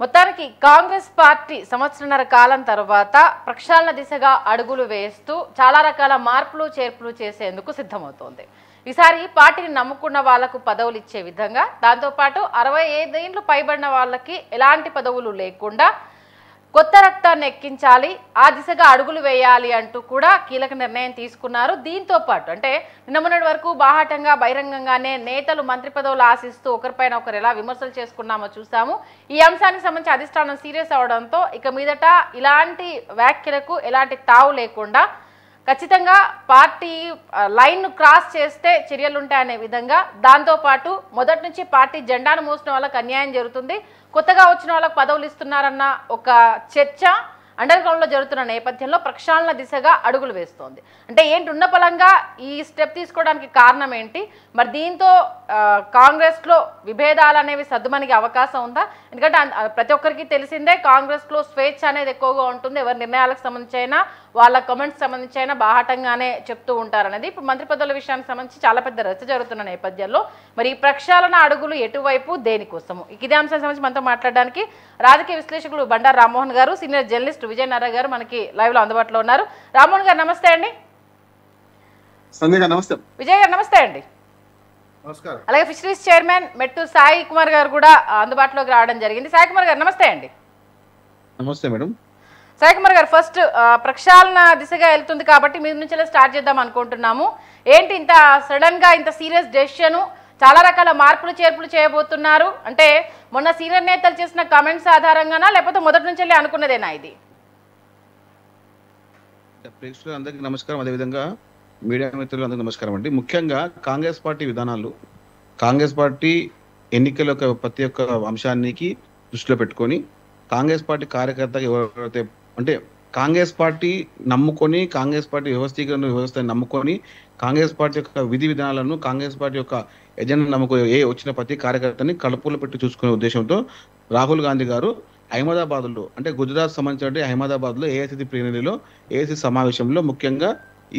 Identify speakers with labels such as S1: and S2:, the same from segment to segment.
S1: మొత్తానికి కాంగ్రెస్ పార్టీ సంవత్సరన్నర కాలం తర్వాత ప్రక్షాళన దిశగా అడుగులు వేస్తూ చాలా రకాల మార్పులు చేర్పులు చేసేందుకు సిద్ధమవుతోంది. ఈసారి పార్టీని నమ్ముకున్న వాళ్లకు పదవులు ఇచ్చే విధంగా, దాంతోపాటు 65 ఏళ్లు పైబడిన వాళ్ళకి ఎలాంటి పదవులు లేకుండా కొత్త రక్తాన్ని ఎక్కించాలి, ఆ దిశగా అడుగులు వేయాలి అంటూ కూడా కీలక నిర్ణయం తీసుకున్నారు. దీంతో పాటు అంటే నిన్న మొన్నటి వరకు బాహాటంగా బహిరంగంగానే నేతలు మంత్రి పదవులు ఆశిస్తూ ఒకరిపైన ఒకరు ఎలా విమర్శలు చేసుకున్నామో చూసాము. ఈ అంశానికి సంబంధించి అధిష్టానం సీరియస్ అవడంతో ఇక మీదట ఇలాంటి వ్యాఖ్యలకు ఎలాంటి తావు లేకుండా ఖచ్చితంగా పార్టీ లైన్ క్రాస్ చేస్తే చర్యలుంటాయనే విధంగా, దాంతోపాటు మొదటి నుంచి పార్టీ జెండాను మోసిన వాళ్ళకి అన్యాయం జరుగుతుంది, కొత్తగా వచ్చిన వాళ్ళకి పదవులు ఇస్తున్నారన్న ఒక చర్చ అండర్ గ్రౌండ్ లో జరుగుతున్న నేపథ్యంలో ప్రక్షాళన దిశగా అడుగులు వేస్తోంది. అంటే ఏంటి ఉన్న పలంగా ఈ స్టెప్ తీసుకోవడానికి కారణం ఏంటి? మరి దీంతో కాంగ్రెస్ లో విభేదాలు అనేవి సద్దుమణిగే అవకాశం ఉందా? ఎందుకంటే ప్రతి ఒక్కరికి తెలిసిందే కాంగ్రెస్ లో స్వేచ్ఛ అనేది ఎక్కువగా ఉంటుంది. ఎవరి నిర్ణయాలకు సంబంధించి అయినా వాళ్ళ కమెంట్స్ సంబంధించి అయినా బాహాటంగానే చెప్తూ ఉంటారనేది. ఇప్పుడు మంత్రి పదవుల విషయానికి సంబంధించి చాలా పెద్ద రచ్చ జరుగుతున్న నేపథ్యంలో మరి ఈ ప్రక్షాళన అడుగులు ఎటువైపు, దేనికోసము? ఇదే అంశానికి సంబంధించి మనతో మాట్లాడడానికి రాజకీయ విశ్లేషకులు బండారు రామ్మోహన్ గారు, సీనియర్ జర్నలిస్ట్ విజయ్ నారాయణ గారు మనకి లైవ్ లో అందుబాటులో ఉన్నారు. రామ్మోహన్ గారు నమస్తే అండి. విజయ్ గారు నమస్తే అండి. అలాగే ఫిషరీస్ చైర్మన్ మెట్టు సాయి కుమార్ గారు కూడా అందుబాటులోకి రావడం జరిగింది. సాయి కుమార్ గారు నమస్తే అండి.
S2: నమస్తే మేడం.
S1: సాయి కుమార్ గారు, ఫస్ట్ ప్రక్షాళన దిశగా వెళ్తుంది కాబట్టి మీ నుంచి స్టార్ట్ చేద్దాం అనుకుంటున్నాము. ఏంటి ఇంత సడన్ గా ఇంత సీరియస్ డెసిషన్, చాలా రకాల మార్పులు చేర్పులు చేయబోతున్నారు అంటే మొన్న సీనియర్ నేతలు చేసిన కామెంట్స్ ఆధారంగానా, లేకపోతే మొదటి నుంచి అనుకున్నదేనా ఇది?
S2: ప్రేక్షకులందరికీ నమస్కారం, అదేవిధంగా మీడియా మిత్రులందరికీ నమస్కారం అండి. ముఖ్యంగా కాంగ్రెస్ పార్టీ విధానాలు, కాంగ్రెస్ పార్టీ ఎన్నికల ప్రతి ఒక్క అంశానికి దృష్టిలో పెట్టుకొని కాంగ్రెస్ పార్టీ కార్యకర్త ఎవరైతే అంటే కాంగ్రెస్ పార్టీ నమ్ముకొని, కాంగ్రెస్ పార్టీ వ్యవస్థీకరణ వ్యవస్థను నమ్ముకొని, కాంగ్రెస్ పార్టీ యొక్క విధి విధానాలను, కాంగ్రెస్ పార్టీ యొక్క ఎజెండా నమ్ముకొని వచ్చిన ప్రతి కార్యకర్తని కడుపులో పెట్టి చూసుకునే ఉద్దేశంతో రాహుల్ గాంధీ గారు అహ్మదాబాద్లో అంటే గుజరాత్ సంబంధించిన అహ్మదాబాద్లో ఏఐసిసి ప్లీనరీలో ఏఐసిసి సమావేశంలో ముఖ్యంగా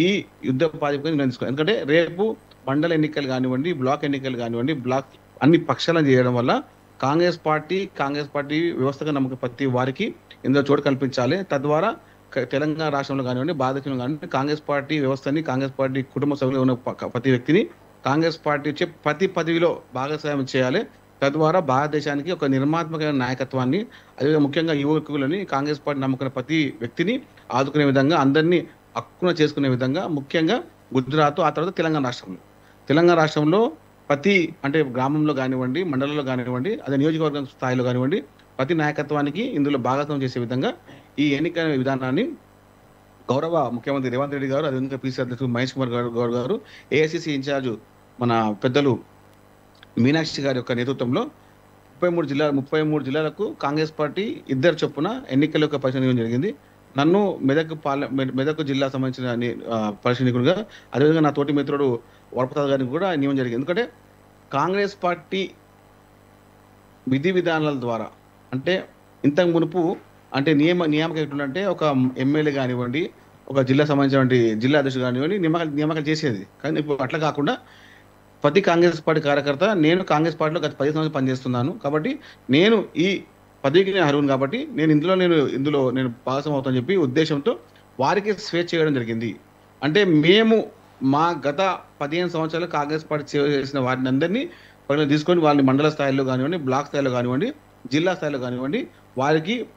S2: ఈ యుద్ధ ప్రాతిపదికన నిర్ణయం తీసుకున్నారు. ఎందుకంటే రేపు మండల ఎన్నికలు కానివ్వండి, బ్లాక్ ఎన్నికలు కానివ్వండి, బ్లాక్ అన్ని పక్షాలను చేయడం వల్ల కాంగ్రెస్ పార్టీ వ్యవస్థగా నమ్మకం ప్రతి వారికి ఇందులో చోటు కల్పించాలి. తద్వారా తెలంగాణ రాష్ట్రంలో కానివ్వండి, భారతదేశంలో కానివ్వండి, కాంగ్రెస్ పార్టీ వ్యవస్థని, కాంగ్రెస్ పార్టీ కుటుంబ సభ్యులు ఉన్న ప్రతి వ్యక్తిని కాంగ్రెస్ పార్టీ వచ్చే ప్రతి పదవిలో భాగస్వామ్యం చేయాలి. తద్వారా భారతదేశానికి ఒక నిర్మాత్మకమైన నాయకత్వాన్ని, అదేవిధంగా ముఖ్యంగా యువకులని, కాంగ్రెస్ పార్టీ నమ్ముకున్న ప్రతి వ్యక్తిని ఆదుకునే విధంగా, అందరినీ హక్కున చేసుకునే విధంగా, ముఖ్యంగా గుజరాత్, ఆ తర్వాత తెలంగాణ రాష్ట్రంలో ప్రతి అంటే గ్రామంలో కానివ్వండి, మండలంలో కానివ్వండి, అదే నియోజకవర్గం స్థాయిలో కానివ్వండి, ప్రతి నాయకత్వానికి ఇందులో భాగస్వామ్యం చేసే విధంగా ఈ ఎన్నికల విధానాన్ని గౌరవ ముఖ్యమంత్రి రేవంత్ రెడ్డి గారు, అదేవిధంగా పిసిసి అధ్యక్షుడు మహేష్ కుమార్ గౌడ్ గారు, ఏఐసిసి ఇన్ఛార్జ్ మన పెద్దలు మీనాక్షి గారి యొక్క నేతృత్వంలో 33 జిల్లాలకు కాంగ్రెస్ పార్టీ ఇద్దరు చొప్పున ఎన్నికల యొక్క పరిశీలన జరిగింది. నన్ను మెదక్ జిల్లా సంబంధించిన పరిశీలకులుగా, అదేవిధంగా నా తోటి మిత్రుడు వరప్రసాద్ గారిని కూడా నియమం జరిగింది. ఎందుకంటే కాంగ్రెస్ పార్టీ విధి విధానాల ద్వారా అంటే ఇంతకు మునుపు అంటే నియామకం ఎట్లుంటే ఒక ఎమ్మెల్యే కానివ్వండి, ఒక జిల్లా సంబంధించినటువంటి జిల్లా అధ్యక్షుడు కానివ్వండి నియామకాలు చేసేది. కానీ ఇప్పుడు అట్లా కాకుండా ప్రతి కాంగ్రెస్ పార్టీ కార్యకర్త నేను కాంగ్రెస్ పార్టీలో గత 10 సంవత్సరాలు పనిచేస్తున్నాను కాబట్టి నేను ఈ పదవికి నేను అర్హును కాబట్టి ఇందులో నేను భాగస్వామ్యం అవుతానని చెప్పి ఉద్దేశంతో వారికి స్వేచ్ఛ చేయడం జరిగింది. అంటే మేము మా గత 15 సంవత్సరాలు కాంగ్రెస్ పార్టీ సేవ చేసిన వారిని అందరినీ పరిగణన తీసుకొని వాళ్ళని మండల స్థాయిలో కానివ్వండి, బ్లాక్ స్థాయిలో కానివ్వండి, జిల్లా స్థాయిలో కానివ్వండి,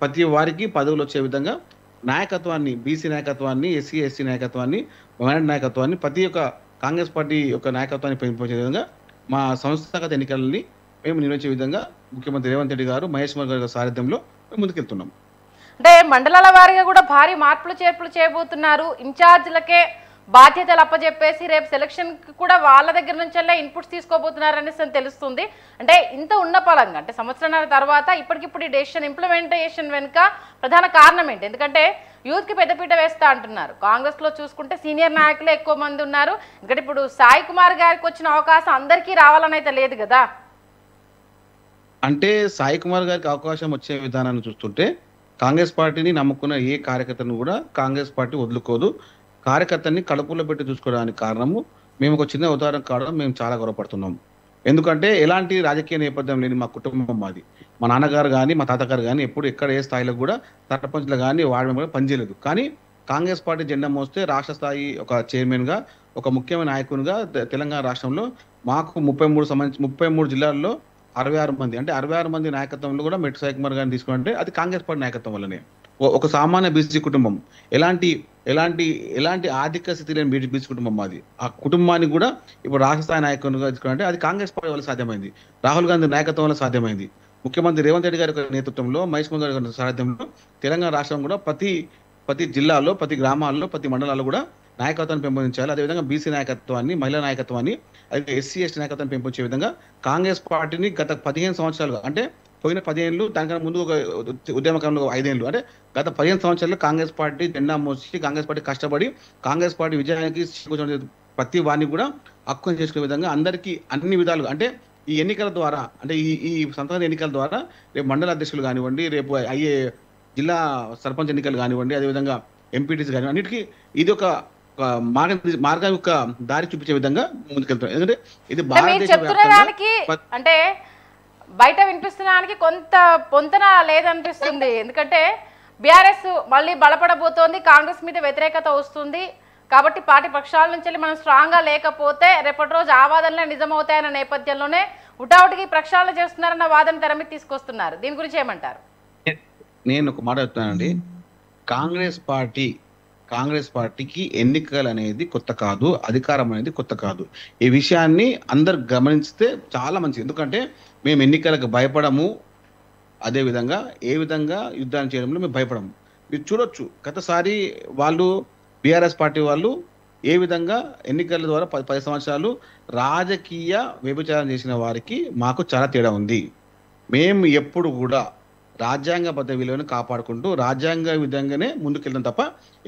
S2: ప్రతి వారికి పదవులు వచ్చే విధంగా నాయకత్వాన్ని, బీసీ నాయకత్వాన్ని, ఎస్సీ ఎస్టీ నాయకత్వాన్ని, మైనారిటీ నాయకత్వాన్ని, ప్రతి ఒక్క కాంగ్రెస్ పార్టీ యొక్క నాయకత్వాన్ని పెంపొందే విధంగా మా సంస్థాగత ఎన్నికలని మేము నిర్వహించే విధంగా ముఖ్యమంత్రి రేవంత్ రెడ్డి గారు, మహేష్ కుమార్ గారి సారథ్యంలో మేము ముందుకెళ్తున్నాం.
S1: అంటే మండలాల వారీగా కూడా భారీ మార్పులు చేర్పులు చేయబోతున్నారు. ఇన్ఛార్జీలకే బాధ్యతలు అప్పచెప్పేసి రేపు సెలక్షన్ కూడా వాళ్ళ దగ్గర నుంచే ఇన్పుట్స్ తీసుకోబోతున్నారు అనేసి తెలుస్తుంది. అంటే ఇంత ఉన్న పలంగా అంటే సంవత్సరాల తర్వాత ఇప్పటికిప్పుడు ఈ డెసిషన్ ఇంప్లిమెంటేషన్ వెనుక ప్రధాన కారణం ఏంటి? ఎందుకంటే యూత్ కి పెద్దపీట వేస్తా అంటున్నారు. కాంగ్రెస్ లో చూసుకుంటే సీనియర్ నాయకులు ఎక్కువ మంది ఉన్నారు. ఎందుకంటే ఇప్పుడు సాయి కుమార్ గారికి వచ్చిన అవకాశం అందరికీ రావాలని అయితే లేదు కదా.
S2: అంటే సాయి కుమార్ గారికి అవకాశం వచ్చే విధానాన్ని చూస్తుంటే కాంగ్రెస్ పార్టీని నమ్ముకున్న ఏ కార్యకర్తను కూడా కాంగ్రెస్ పార్టీ వదులుకోదు. కార్యకర్తని కడుపులో పెట్టి చూసుకోవడానికి కారణము మేము ఒక చిన్న ఉదాహరణ కావడం మేము చాలా గౌరవపడుతున్నాం. ఎందుకంటే ఎలాంటి రాజకీయ నేపథ్యం లేని మా కుటుంబం మాది. మా నాన్నగారు కానీ మా తాతగారు కానీ ఎప్పుడు ఎక్కడ ఏ స్థాయిలో కూడా సర్పంచ్లు కానీ వార్డు మెంబర్ పనిచేయలేదు. కానీ కాంగ్రెస్ పార్టీ జెండా మోస్తే రాష్ట్ర స్థాయి ఒక చైర్మన్గా ఒక ముఖ్యమైన నాయకునిగా తెలంగాణ రాష్ట్రంలో మాకు 33 జిల్లాల్లో 66 మంది అంటే 66 మంది నాయకత్వంలో కూడా మెట్టు సాయి కుమార్ గారిని తీసుకుంటే అది కాంగ్రెస్ పార్టీ నాయకత్వం వల్లనే. ఒక సామాన్య బీసీ కుటుంబం ఎలాంటి ఎలాంటి ఎలాంటి ఆర్థిక స్థితి లేని బీసీ కుటుంబం మాది. ఆ కుటుంబానికి కూడా ఇప్పుడు రాష్ట్ర స్థాయి నాయకునిగా తీసుకుంటే అది కాంగ్రెస్ పార్టీ వల్ల సాధ్యమైంది. రాహుల్ గాంధీ నాయకత్వం వల్ల సాధ్యమైంది. ముఖ్యమంత్రి రేవంత్ రెడ్డి గారి నేతృత్వంలో మహేష్ కుమార్ గారి సారథ్యంలో తెలంగాణ రాష్ట్రం కూడా ప్రతి జిల్లాలో ప్రతి గ్రామాల్లో ప్రతి మండలాల్లో కూడా నాయకత్వాన్ని పెంపొందించాలి. అదేవిధంగా బీసీ నాయకత్వాన్ని మహిళా నాయకత్వాన్ని అదే ఎస్సీ ఎస్టీ నాయకత్వాన్ని పెంపొందించే విధంగా కాంగ్రెస్ పార్టీని గత 15 సంవత్సరాలుగా అంటే పోయిన 10 ఏళ్ళు దానికన్నా ముందు ఒక ఉద్యమకాలంలో 5 ఏళ్ళు అంటే గత 15 సంవత్సరాల్లో కాంగ్రెస్ పార్టీ జెండా మోసి కాంగ్రెస్ పార్టీ కష్టపడి కాంగ్రెస్ పార్టీ విజయానికి ప్రతి వారిని కూడా హక్కును చేసుకునే విధంగా అందరికీ అన్ని విధాలుగా అంటే ఈ ఎన్నికల ద్వారా అంటే ఈ సంతాన ఎన్నికల ద్వారా రేపు మండల అధ్యక్షులు కానివ్వండి, రేపు అయ్యే జిల్లా సర్పంచ్ ఎన్నికలు కానివ్వండి, అదేవిధంగా ఎంపీటీసీ కానివ్వండి, అన్నిటికీ ఇది ఒక మార్గం యొక్క దారి చూపించే విధంగా ముందుకెళ్తాం. ఎందుకంటే ఇది
S1: అంటే బయట వినిపిస్తున్నానికి కొంత పొంతన లేదనిపిస్తుంది. ఎందుకంటే బీఆర్ఎస్ మళ్ళీ బలపడబోతోంది, కాంగ్రెస్ మీద వ్యతిరేకత వస్తుంది కాబట్టి పార్టీ పక్షాల నుంచి మనం స్ట్రాంగ్ గా లేకపోతే రేపటి రోజు ఆ వాదనలే నిజమవుతాయన్న నేపథ్యంలోనే ఉటావుటికి ప్రక్షాళన చేస్తున్నారన్న వాదన తెర మీద తీసుకొస్తున్నారు. దీని గురించి ఏమంటారు?
S2: నేను ఒక మాట చెప్తానండి. కాంగ్రెస్ పార్టీకి ఎన్నికలు అనేది కొత్త కాదు, అధికారం అనేది కొత్త కాదు. ఈ విషయాన్ని అందరు గమనిస్తే చాలా మంచిది. ఎందుకంటే మేము ఎన్నికలకు భయపడము, అదేవిధంగా ఏ విధంగా యుద్ధాన్ని చేయడంలో మేము భయపడము. మీరు చూడొచ్చు గతసారి వాళ్ళు బీఆర్ఎస్ పార్టీ వాళ్ళు ఏ విధంగా ఎన్నికల ద్వారా 10 సంవత్సరాలు రాజకీయ వ్యభిచారం చేసిన వారికి మాకు చాలా తేడా ఉంది. మేము ఎప్పుడు కూడా రాజ్యాంగబద్ధ విలువను కాపాడుకుంటూ రాజ్యాంగ విధంగానే ముందుకెళ్తాం తప్ప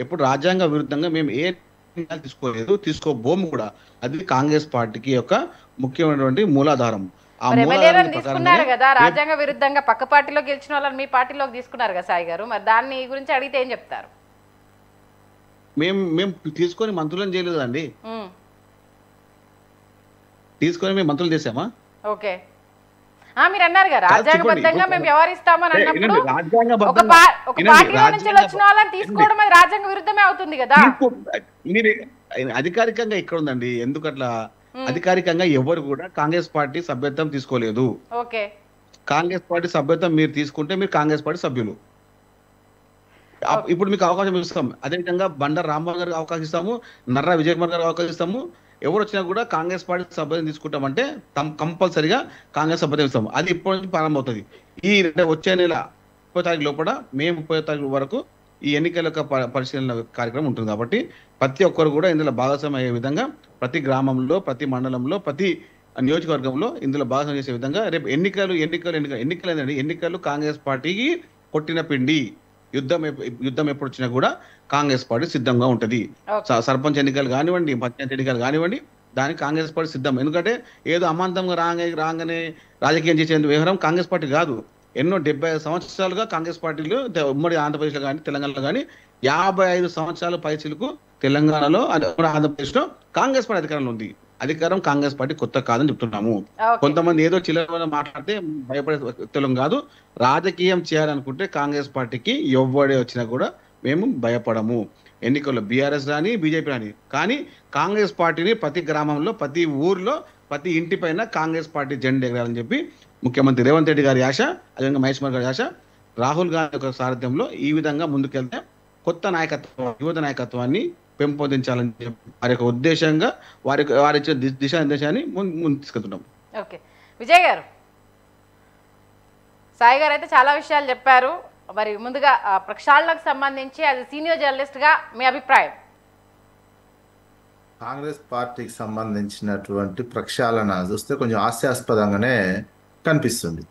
S2: ఎప్పుడు రాజ్యాంగ విరుద్ధంగా మేము ఏ నిర్ణయాలు తీసుకోబోము కూడా. అది కాంగ్రెస్ పార్టీకి యొక్క ముఖ్యమైనటువంటి మూలాధారం.
S1: తీసుకున్నారు కదా రాజ్యాంగ విరుద్ధంగా పక్క పార్టీలో గెలిచిన వాళ్ళని మీ పార్టీలోకి తీసుకున్నారు కదా సాయి గారు, మరి దాన్ని గురించి అడిగితే ఏం చెప్తారు?
S2: మేము తీసుకొని మంత్రులను చేయలేదండి, తీసుకొని మేము మంత్రులు చేసామా?
S1: ఓకే, మీరు అన్నారు కదా రాజ్యాంగబద్ధంగా మేము వ్యవహరిస్తామని అన్నప్పుడు ఒక పార్టీలో నుంచి వచ్చిన వాళ్ళని తీసుకోవడం అది రాజ్యాంగ విరుద్ధమే అవుతుంది కదా.
S2: మీరు అధికారికంగా ఇక్కడ ఉందండి, ఎందుకట్లా అధికారికంగా ఎవరు కూడా కాంగ్రెస్ పార్టీ సభ్యత్వం తీసుకోలేదు.
S1: ఓకే,
S2: కాంగ్రెస్ పార్టీ సభ్యత్వం మీరు తీసుకుంటే మీరు కాంగ్రెస్ పార్టీ సభ్యులు. ఇప్పుడు మీకు అవకాశం ఇస్తాం. అదేవిధంగా బండారు రాంబాబు గారికి అవకాశం ఇస్తాము, నర్రా విజయ్ కుమార్ గారికి అవకాశం ఇస్తాము. ఎవరు వచ్చినా కూడా కాంగ్రెస్ పార్టీ సభ్యత్వం తీసుకుంటామంటే కంపల్సరిగా కాంగ్రెస్ సభ్యత్వం ఇస్తాము. అది ఇప్పటి నుంచి ప్రారంభమవుతుంది. వచ్చే నెల 30 తారీఖు లోపల మే 30 తారీఖు వరకు ఈ ఎన్నికల యొక్క పరిశీలన కార్యక్రమం ఉంటుంది. కాబట్టి ప్రతి ఒక్కరు కూడా ఇందులో భాగస్వామ్యం అయ్యే విధంగా ప్రతి గ్రామంలో ప్రతి మండలంలో ప్రతి నియోజకవర్గంలో ఇందులో భాగస్వామ్యం చేసే విధంగా రేపు ఎన్నికలు ఏంటంటే ఎన్నికలు కాంగ్రెస్ పార్టీకి కొట్టిన పిండి. యుద్ధం ఎప్పుడు వచ్చినా కూడా కాంగ్రెస్ పార్టీ సిద్ధంగా ఉంటుంది. సర్పంచ్ ఎన్నికలు కానివ్వండి, పంచాయతీ ఎన్నికలు కానివ్వండి, దానికి కాంగ్రెస్ పార్టీ సిద్ధం. ఎందుకంటే ఏదో అమాంతంగా రాగానే రాజకీయం చేసేందుకు వ్యవహారం కాంగ్రెస్ పార్టీ కాదు. ఎన్నో 75 సంవత్సరాలుగా కాంగ్రెస్ పార్టీలు ఉమ్మడి ఆంధ్రప్రదేశ్లో కానీ తెలంగాణలో కానీ 55 సంవత్సరాల పైచిలకు తెలంగాణలో ఆంధ్రప్రదేశ్లో కాంగ్రెస్ పార్టీ అధికారంలో ఉంది. అధికారం కాంగ్రెస్ పార్టీ కొత్త కాదని చెప్తున్నాము. కొంతమంది ఏదో చిల్లర మాట్లాడితే భయపడే వ్యక్తులం కాదు. రాజకీయం చేయాలనుకుంటే కాంగ్రెస్ పార్టీకి ఎవడే వచ్చినా కూడా మేము భయపడము. ఎన్నికల్లో బీఆర్ఎస్ రాని బీజేపీ రాని, కానీ కాంగ్రెస్ పార్టీని ప్రతి గ్రామంలో ప్రతి ఊర్లో ప్రతి ఇంటి పైన కాంగ్రెస్ పార్టీ జెండా ఎగరాలని చెప్పి ముఖ్యమంత్రి రేవంత్ రెడ్డి గారి ఆశ, అదేవిధంగా మహేష్ కుమార్ గారి ఆశ, రాహుల్ గాంధీ యొక్క సారథ్యంలో ఈ విధంగా ముందుకెళ్తే కొత్త నాయకత్వం యువత నాయకత్వాన్ని పెంపొందించాలని చెప్పి వారి యొక్క ఉద్దేశంగా వారి ఇచ్చే దిశానిర్దేశాన్ని ముందు తీసుకెళ్తున్నాం.
S1: ఓకే విజయ్ గారు, సాయి గారు అయితే చాలా విషయాలు చెప్పారు. మరి ముందుగా ప్రక్షాళనకు సంబంధించి అది సీనియర్ జర్నలిస్ట్ గా మీ అభిప్రాయం?
S3: కాంగ్రెస్ పార్టీకి సంబంధించినటువంటి ప్రక్షాళన చూస్తే కొంచెం హాస్యాస్పదంగానే కనిపిస్తుంది.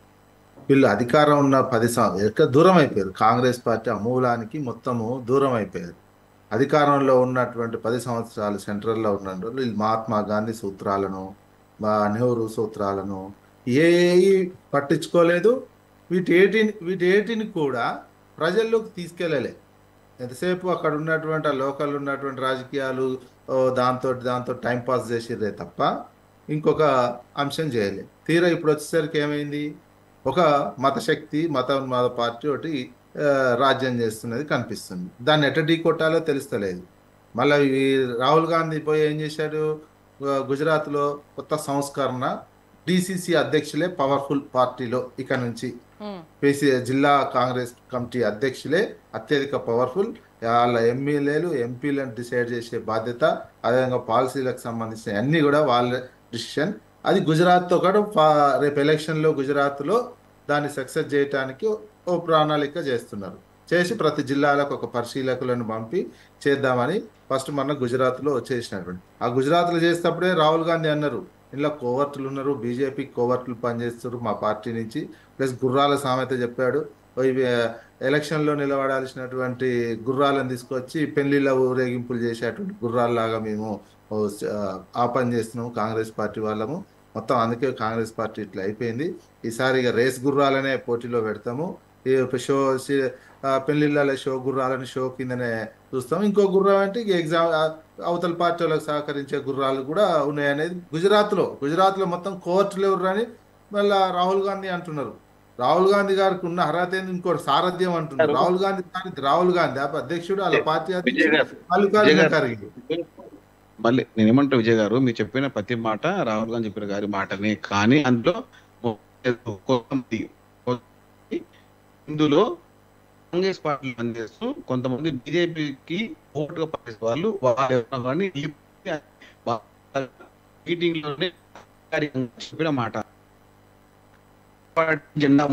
S3: వీళ్ళు అధికారం ఉన్న 10 సంవత్సరాలు దూరం అయిపోయారు. కాంగ్రెస్ పార్టీ అమూలానికి మొత్తము దూరం అయిపోయారు. అధికారంలో ఉన్నటువంటి 10 సంవత్సరాలు సెంట్రల్లో ఉన్నటువంటి వీళ్ళు మహాత్మా గాంధీ సూత్రాలను, నెహ్రూ సూత్రాలను ఏవి పట్టించుకోలేదు. వీటేటిని కూడా ప్రజల్లోకి తీసుకెళ్ళలే. ఎంతసేపు అక్కడ ఉన్నటువంటి ఆ లోకల్ ఉన్నటువంటి రాజకీయాలు దాంతో టైంపాస్ చేసిర్రే తప్ప ఇంకొక అంశం చేయలేదు. తీరా ఇప్పుడు వచ్చేసరికి ఏమైంది, ఒక మత శక్తి మత పార్టీ ఒకటి ఆ, రాజ్యం చేస్తున్నది కనిపిస్తుంది. దాన్ని ఎట్ట ఢీ కొట్టాలో తెలుస్తలేదు. మళ్ళీ ఈ రాహుల్ గాంధీ పోయి ఏం చేశాడు, గుజరాత్లో కొత్త సంస్కరణ, డిసిసి అధ్యక్షులే పవర్ఫుల్ పార్టీలో ఇక నుంచి
S1: ఉమ్,
S3: జిల్లా కాంగ్రెస్ కమిటీ అధ్యక్షులే అత్యధిక పవర్ఫుల్, వాళ్ళ ఎమ్మెల్యేలు ఎంపీలను డిసైడ్ చేసే బాధ్యత, అదేవిధంగా పాలసీలకు సంబంధించిన అన్ని కూడా వాళ్ళ డిసిషన్. అది గుజరాత్తో కూడా రేపు ఎలక్షన్లో గుజరాత్లో దాన్ని సక్సెస్ చేయడానికి ఓ ప్రణాళిక చేస్తున్నారు. చేసి ప్రతి జిల్లాలకు ఒక పరిశీలకులను పంపి చేద్దామని ఫస్ట్ మన గుజరాత్లో చేసినటువంటి ఆ గుజరాత్లో చేసేటప్పుడే రాహుల్ గాంధీ అన్నారు, ఇలా కోవర్టులు ఉన్నారు, బీజేపీ కోవర్టులు పనిచేస్తారు మా పార్టీ నుంచి. ప్లస్ గుర్రాల సామెత చెప్పాడు, ఇవి ఎలక్షన్లో నిలబడాల్సినటువంటి గుర్రాలను తీసుకొచ్చి పెళ్లిళ్ళ ఊరేగింపులు చేసేటువంటి గుర్రాల్లాగా మేము ఓ, ఆ పని చేస్తున్నాము కాంగ్రెస్ పార్టీ వాళ్ళము. మొత్తం అందుకే కాంగ్రెస్ పార్టీ ఇట్లా అయిపోయింది. ఈసారి ఇక రేస్ గుర్రాలనే పోటీలో పెడతాము. ఈ షో పెళ్లిళ్ళ షో గుర్రాలని షో కిందనే చూస్తాం. ఇంకో గుర్రం అంటే ఇక ఎగ్జామ్ అవతల పార్టీ వాళ్ళకి సహకరించే గుర్రాలు కూడా ఉన్నాయనేది గుజరాత్లో మొత్తం కోర్టులు ఎవరు అని మళ్ళా రాహుల్ గాంధీ అంటున్నారు. రాహుల్ గాంధీ గారికి ఉన్న అర్హత ఏంది, ఇంకోటి సారథ్యం అంటున్నారు. రాహుల్ గాంధీ అధ్యక్షుడు, వాళ్ళ పార్టీ
S2: విజయ్
S3: అధ్యక్షుడు
S2: గారు
S3: మల్లికార్జున ఖర్గే.
S2: మళ్ళీ నేనేమంటా విజయ్ గారు, మీరు చెప్పిన ప్రతి మాట రాహుల్ గాంధీ చెప్పిన గారి మాటనే, కానీ అందులో కొంతమంది ఇందులో కాంగ్రెస్ పార్టీ పనిచేస్తూ కొంతమంది బీజేపీకి ఓటుగా పనిచేసే వాళ్ళు మీటింగ్ లోనే చెప్పిన మాట జెండా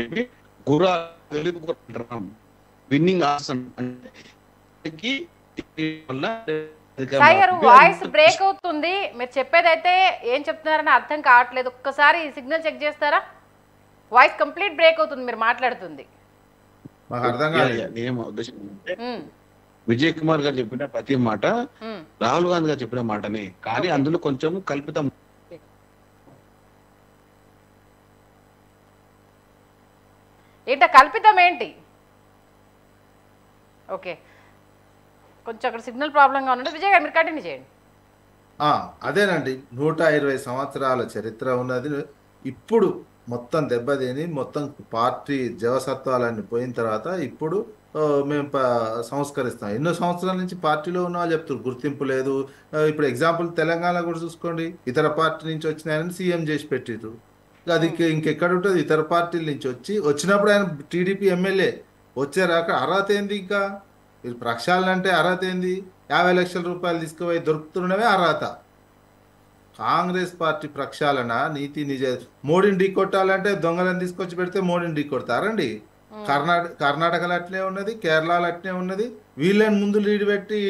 S2: చెప్పి గుర్రా విన్నింగ్ ఆసన్
S1: సాయి గారు వాయిస్ బ్రేక్ అవుతుంది. మీరు చెప్పేదైతే ఏం చెప్తున్నారని అర్థం కావట్లేదు. ఒక్కసారి సిగ్నల్ చెక్ చేస్తారా? వాయిస్ కంప్లీట్ బ్రేక్ అవుతుంది మీరు మాట్లాడుతుంది.
S3: మాకు అర్థం కాలేదు.
S2: నేనేమో ఉద్దేశం అంటే విజయ్ కుమార్ గారు చెప్పిన ప్రతి మాట రాహుల్ గాంధీ గారు చెప్పిన మాటనే, కానీ అందులో కొంచెం కల్పితం.
S1: ఏంట కల్పితం ఏంటి? ఓకే, కొంచెం అక్కడ సిగ్నల్ ప్రాబ్లంగా ఉన్నట్టు. విజయ్ గారు మీరు కంటిన్యూ చేయండి.
S3: అదేనండి, 120 సంవత్సరాల చరిత్ర ఉన్నది. ఇప్పుడు మొత్తం దెబ్బతిని మొత్తం పార్టీ జవసత్వాలన్నీ పోయిన తర్వాత ఇప్పుడు మేము సంస్కరిస్తాం. ఎన్నో సంవత్సరాల నుంచి పార్టీలో ఉన్న వాళ్ళు చెప్తారు గుర్తింపు లేదు. ఇప్పుడు ఎగ్జాంపుల్ తెలంగాణ కూడా చూసుకోండి, ఇతర పార్టీ నుంచి వచ్చినాయని సీఎం చేసి పెట్టిరు. అది ఇంకెక్కడ ఉంటుంది, ఇతర పార్టీల నుంచి వచ్చినప్పుడు ఆయన టీడీపీ ఎమ్మెల్యే వచ్చారు. అక్కడ అర్హత ఏంది, ఇంకా మీరు ప్రక్షాళన అంటే అర్హత ఏంది? 50 లక్షల రూపాయలు తీసుకుపోయి దొరుకుతున్నవే అర్హత. కాంగ్రెస్ పార్టీ ప్రక్షాళన నీతి నిజ మోడీని ఢీ కొట్టాలంటే దొంగలను తీసుకొచ్చి పెడితే మోడీని ఢీ కొడతారండి. కర్ణాటకలో అట్లే ఉన్నది, కేరళలో అట్లే ఉన్నది. వీళ్ళని ముందు లీడ్ పెట్టి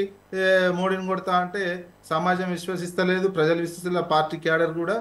S3: మోడీని కొడతా అంటే సమాజం విశ్వసిస్తలేదు, ప్రజలు విశ్వసిస్తలే, పార్టీ క్యాడర్ కూడా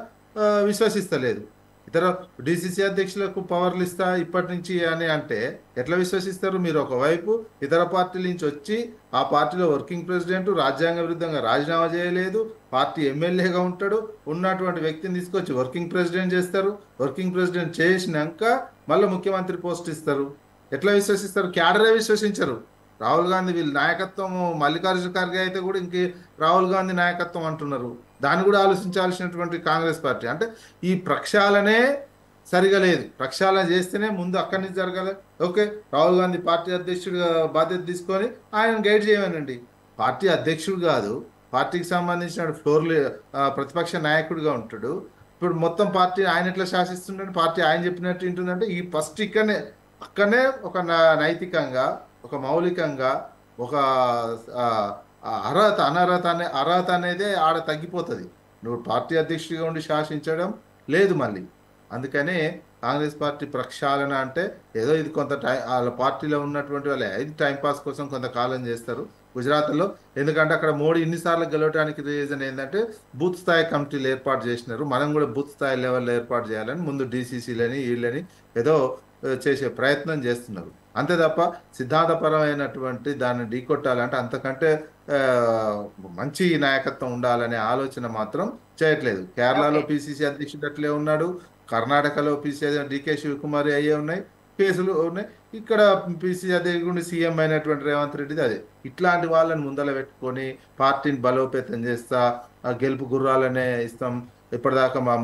S3: విశ్వసిస్తలేదు. ఇతర డిసిసి అధ్యక్షులకు పవర్లు ఇస్తా ఇప్పటి నుంచి అని అంటే ఎట్లా విశ్వసిస్తారు? మీరు ఒకవైపు ఇతర పార్టీల నుంచి వచ్చి ఆ పార్టీలో వర్కింగ్ ప్రెసిడెంట్ రాజ్యాంగ విరుద్ధంగా రాజీనామా చేయలేదు, పార్టీ ఎమ్మెల్యేగా ఉంటాడు, ఉన్నటువంటి వ్యక్తిని తీసుకొచ్చి వర్కింగ్ ప్రెసిడెంట్ చేస్తారు. వర్కింగ్ ప్రెసిడెంట్ చేసినాక మళ్ళీ ముఖ్యమంత్రి పోస్ట్ ఇస్తారు. ఎట్లా విశ్వసిస్తారు? క్యాడరే విశ్వసించరు. రాహుల్ గాంధీ వీళ్ళ నాయకత్వం, మల్లికార్జున ఖర్గే అయితే కూడా ఇంక రాహుల్ గాంధీ నాయకత్వం అంటున్నారు. దాన్ని కూడా ఆలోచించాల్సినటువంటి కాంగ్రెస్ పార్టీ అంటే ఈ ప్రక్షాళనే సరిగా లేదు. ప్రక్షాళన చేస్తేనే ముందు అక్కడి నుంచి జరగాలి. ఓకే, రాహుల్ గాంధీ పార్టీ అధ్యక్షుడిగా బాధ్యత తీసుకొని ఆయన గైడ్ చేయమనండి. పార్టీ అధ్యక్షుడు కాదు, పార్టీకి సంబంధించిన ప్రతిపక్ష నాయకుడిగా ఉంటాడు. ఇప్పుడు మొత్తం పార్టీ ఆయన ఎట్లా శాసిస్తుంటే పార్టీ ఆయన చెప్పినట్టు ఉంటుందంటే ఈ ఫస్ట్ అక్కడనే ఒక నైతికంగా, ఒక మౌలికంగా, ఒక అర్హత అనేదే ఆడ తగ్గిపోతుంది. నువ్వు పార్టీ అధ్యక్షుడిగా ఉండి శాసించడం లేదు మళ్ళీ. అందుకనే కాంగ్రెస్ పార్టీ ప్రక్షాళన అంటే ఏదో ఇది కొంత వాళ్ళ పార్టీలో ఉన్నటువంటి వాళ్ళు ఇది టైంపాస్ కోసం కొంతకాలం చేస్తారు గుజరాత్లో. ఎందుకంటే అక్కడ మోడీ ఇన్నిసార్లు గెలవడానికి రీజన్ ఏంటంటే బూత్ స్థాయి కమిటీలు ఏర్పాటు చేసినారు. మనం కూడా బూత్ స్థాయి లెవెల్లో ఏర్పాటు చేయాలని ముందు డీసీసీలని వీళ్ళని ఏదో చేసే ప్రయత్నం చేస్తున్నారు. అంతే తప్ప సిద్ధాంతపరమైనటువంటి దాన్ని ఢీకొట్టాలంటే అంతకంటే మంచి నాయకత్వం ఉండాలనే ఆలోచన మాత్రం చేయట్లేదు. కేరళలో పిసిసి అధ్యక్షుడు అట్లే ఉన్నాడు, కర్ణాటకలో పిసిసి డీకే శివకుమారి అయ్యే ఉన్నాయి, కేసులు ఉన్నాయి. ఇక్కడ పిసిసి అధ్యక్షుడు సీఎం అయినటువంటి రేవంత్ రెడ్డిది అదే. ఇట్లాంటి వాళ్ళని ముందల పెట్టుకొని పార్టీని బలోపేతం చేస్తా, ఆ గెలుపు గుర్రాలనే ఇస్తాం, ఇప్పటిదాకా మా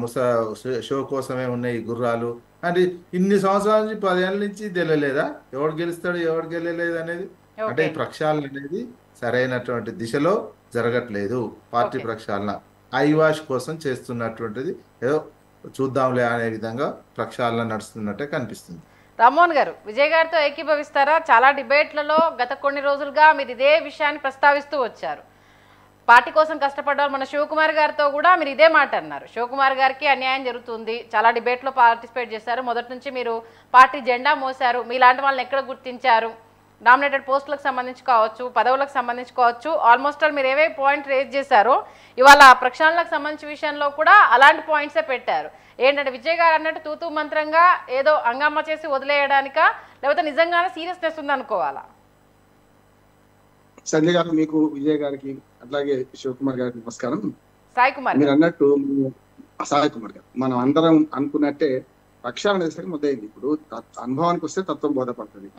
S3: షో కోసమే ఉన్నాయి ఈ గుర్రాలు అంటే ఇన్ని సంవత్సరాల నుంచి 10 ఏళ్ళ నుంచి తెలియలేదా ఎవడు గెలుస్తాడు ఎవడు గెలలేదు అనేది? అంటే ఈ ప్రక్షాళన అనేది సరైనటువంటి దిశలో జరగట్లేదు. పార్టీ ప్రక్షాళన ఐవాష్ కోసం చేస్తున్నటువంటిది ఏదో చూద్దాంలే అనే విధంగా ప్రక్షాళన నడుస్తున్నట్టే కనిపిస్తుంది.
S1: రామ్మోహన్ గారు, విజయ్ గారితో ఏకీభవిస్తారా? చాలా డిబేట్లలో గత కొన్ని రోజులుగా మీరు ఇదే విషయాన్ని ప్రస్తావిస్తూ వచ్చారు. పార్టీ కోసం కష్టపడ్డారు. మన శివకుమార్ గారితో కూడా మీరు ఇదే మాట అన్నారు. శివకుమార్ గారికి అన్యాయం జరుగుతుంది, చాలా డిబేట్లో పార్టిసిపేట్ చేశారు, మొదటి నుంచి మీరు పార్టీ జెండా మోసారు, మీలాంటి వాళ్ళని ఎక్కడ గుర్తించారు, నామినేటెడ్ పోస్టులకు సంబంధించి కావచ్చు, పదవులకు సంబంధించి కావచ్చు, ఆల్మోస్ట్ ఆల్ మీరు ఏవే పాయింట్ రేజ్ చేశారో ఇవాళ ప్రక్షాళనకు సంబంధించిన విషయంలో కూడా అలాంటి పాయింట్సే పెట్టారు. ఏంటంటే విజయ్ గారు అన్నట్టు తూతూ మంత్రంగా ఏదో హంగామా చేసి వదిలేయడానికా, లేకపోతే నిజంగానే సీరియస్నెస్ ఉందనుకోవాలా?
S4: సంజయ్ గారు, మీకు, విజయ్ గారికి, అట్లాగే శివకుమార్ గారికి నమస్కారం.
S1: సాయి కుమార్
S4: మీరు అన్నట్టు సాయి కుమార్ గారు, మనం అందరం అనుకున్నట్టే ప్రక్షాళన చేసరికి మొదలైంది. ఇప్పుడు అనుభవానికి వస్తే తత్వం బోధపడుతుంది.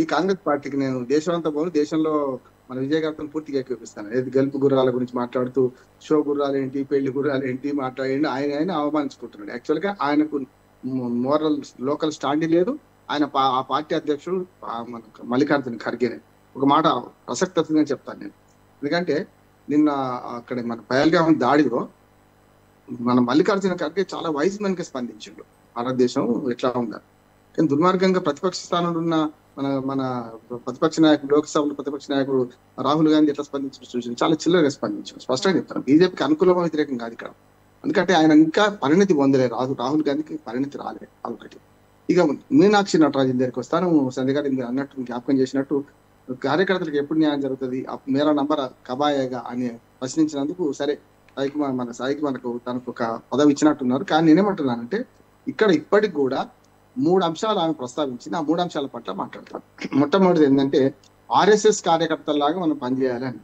S4: ఈ కాంగ్రెస్ పార్టీకి నేను దేశం పోను, దేశంలో మన విజయ్ గారితో పూర్తిగా ఏకీపిస్తాను. ఏది గెలుపు గుర్రాల గురించి మాట్లాడుతూ షో గుర్రాలు ఏంటి, పెళ్లి గుర్రాలు ఏంటి మాట్లాడండి, ఆయన అవమానించుకుంటున్నాడు. యాక్చువల్ గా ఆయనకు మోరల్ లోకల్ స్టాండ్ లేదు. ఆయన ఆ పార్టీ అధ్యక్షుడు మల్లికార్జున ఖర్గే. ఒక మాట ప్రసక్తంగా చెప్తాను నేను, ఎందుకంటే నిన్న అక్కడ మన పహల్గామ్ దాడిలో మన మల్లికార్జున ఖర్గే చాలా వైజ్ మెన్ గా స్పందించిండు. భారతదేశం ఎట్లా ఉందా, కానీ దుర్మార్గంగా ప్రతిపక్ష స్థానంలో ఉన్న మన ప్రతిపక్ష నాయకుడు, లోక్సభలో ప్రతిపక్ష నాయకుడు రాహుల్ గాంధీ ఎట్లా స్పందించిన చూసి చాలా చిల్లరగా స్పందించారు. స్పష్టంగా చెప్తాను, బీజేపీకి అనుకూలంగా వ్యతిరేకం కాదు ఇక్కడ. ఎందుకంటే ఆయన ఇంకా పరిణతి పొందలేదు, రాహుల్ గాంధీకి పరిణతి రాలేదు. అదొకటి. ఇక మీనాక్షి నటరాజన్ దగ్గరికి వస్తాను. సంజయ్ గారు మీరు అన్నట్టు జ్ఞాపకం చేసినట్టు కార్యకర్తలకు ఎప్పుడు న్యాయం జరుగుతుంది, మేరా నంబర్ కబాయేగా అని ప్రశ్నించినందుకు సరే మన సాయికి మనకు తనకు ఒక పదవి ఇచ్చినట్టున్నారు. కానీ నేనేమంటున్నానంటే ఇక్కడ ఇప్పటికి కూడా 3 అంశాలు ఆమె ప్రస్తావించింది. ఆ 3 అంశాల పట్ల మాట్లాడతాను. మొట్టమొదటిది ఏంటంటే ఆర్ఎస్ఎస్ కార్యకర్తల్లాగా మనం పనిచేయాలని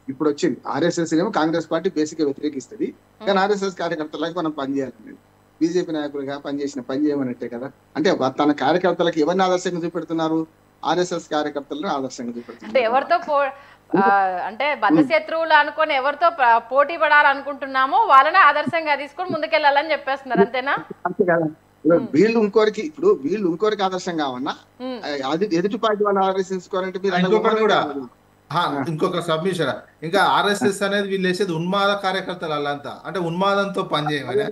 S4: ఇప్పుడు వచ్చింది. ఆర్ఎస్ఎస్ ఏమో కాంగ్రెస్ పార్టీ బేసిక్ గా వ్యతిరేకిస్తుంది, కానీ ఆర్ఎస్ఎస్ కార్యకర్తలాగా మనం పనిచేయాలని బీజేపీ నాయకులుగా పని చేయమన్నట్టే కదా. అంటే తన కార్యకర్తలకు ఎవరిని ఆదర్శంగా చూపెడుతున్నారు? ఆర్ఎస్ఎస్ కార్యకర్తలను ఆదర్శంగా చూపెడుతున్నారు.
S1: అంటే ఎవరితో అంటే బద్ధశత్రువులు అనుకొని ఎవరితో పోటీ పడాలనుకుంటున్నామో వాళ్ళనే ఆదర్శంగా తీసుకొని ముందుకెళ్ళాలని చెప్పేస్తున్నారు, అంతేనా?
S4: అంతే కదా. వీళ్ళు ఇంకోరికి ఆదర్శం కావన్నా అది ఎదుటి పార్టీ వాళ్ళు ఆదర్శించుకోవాలంటే
S3: ఇంకొక సబ్మిషన్. ఇంకా ఆర్ఎస్ఎస్ అనేది వీళ్ళు వేసేది ఉన్మాద కార్యకర్తలు వాళ్ళంతా, అంటే ఉన్మాదంతో పనిచేయమని.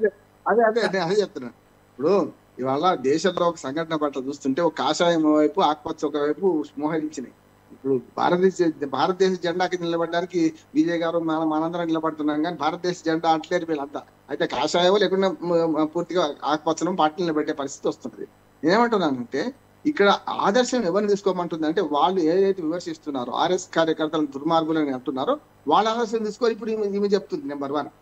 S4: అదే చెప్తున్నాను. ఇప్పుడు ఇవాళ దేశంలో ఒక సంఘటన పట్ల చూస్తుంటే ఒక కాషాయం వైపు ఆకుపచ్చ ఒకవైపు మోహరించినాయి. ఇప్పుడు భారతదేశ జెండాకి నిలబడడానికి విజయ్ గారు మనందరం నిలబడుతున్నాం, కానీ భారతదేశ జెండా అంటలేరు వీళ్ళంతా. అయితే కాషాయం లేకుండా పూర్తిగా ఆకుపచ్చనం పార్టీని నిలబెట్టే పరిస్థితి వస్తుంది. నేనేమంటున్నానంటే ఇక్కడ ఆదర్శం ఎవరిని తీసుకోమంటుంది అంటే వాళ్ళు ఏదైతే విమర్శిస్తున్నారో ఆర్ఎస్ కార్యకర్తలను దుర్మార్గులని అంటున్నారో వాళ్ళ ఆదర్శం తీసుకోవాలి. ఇప్పుడు ఈమె చెప్తుంది నెంబర్ 1.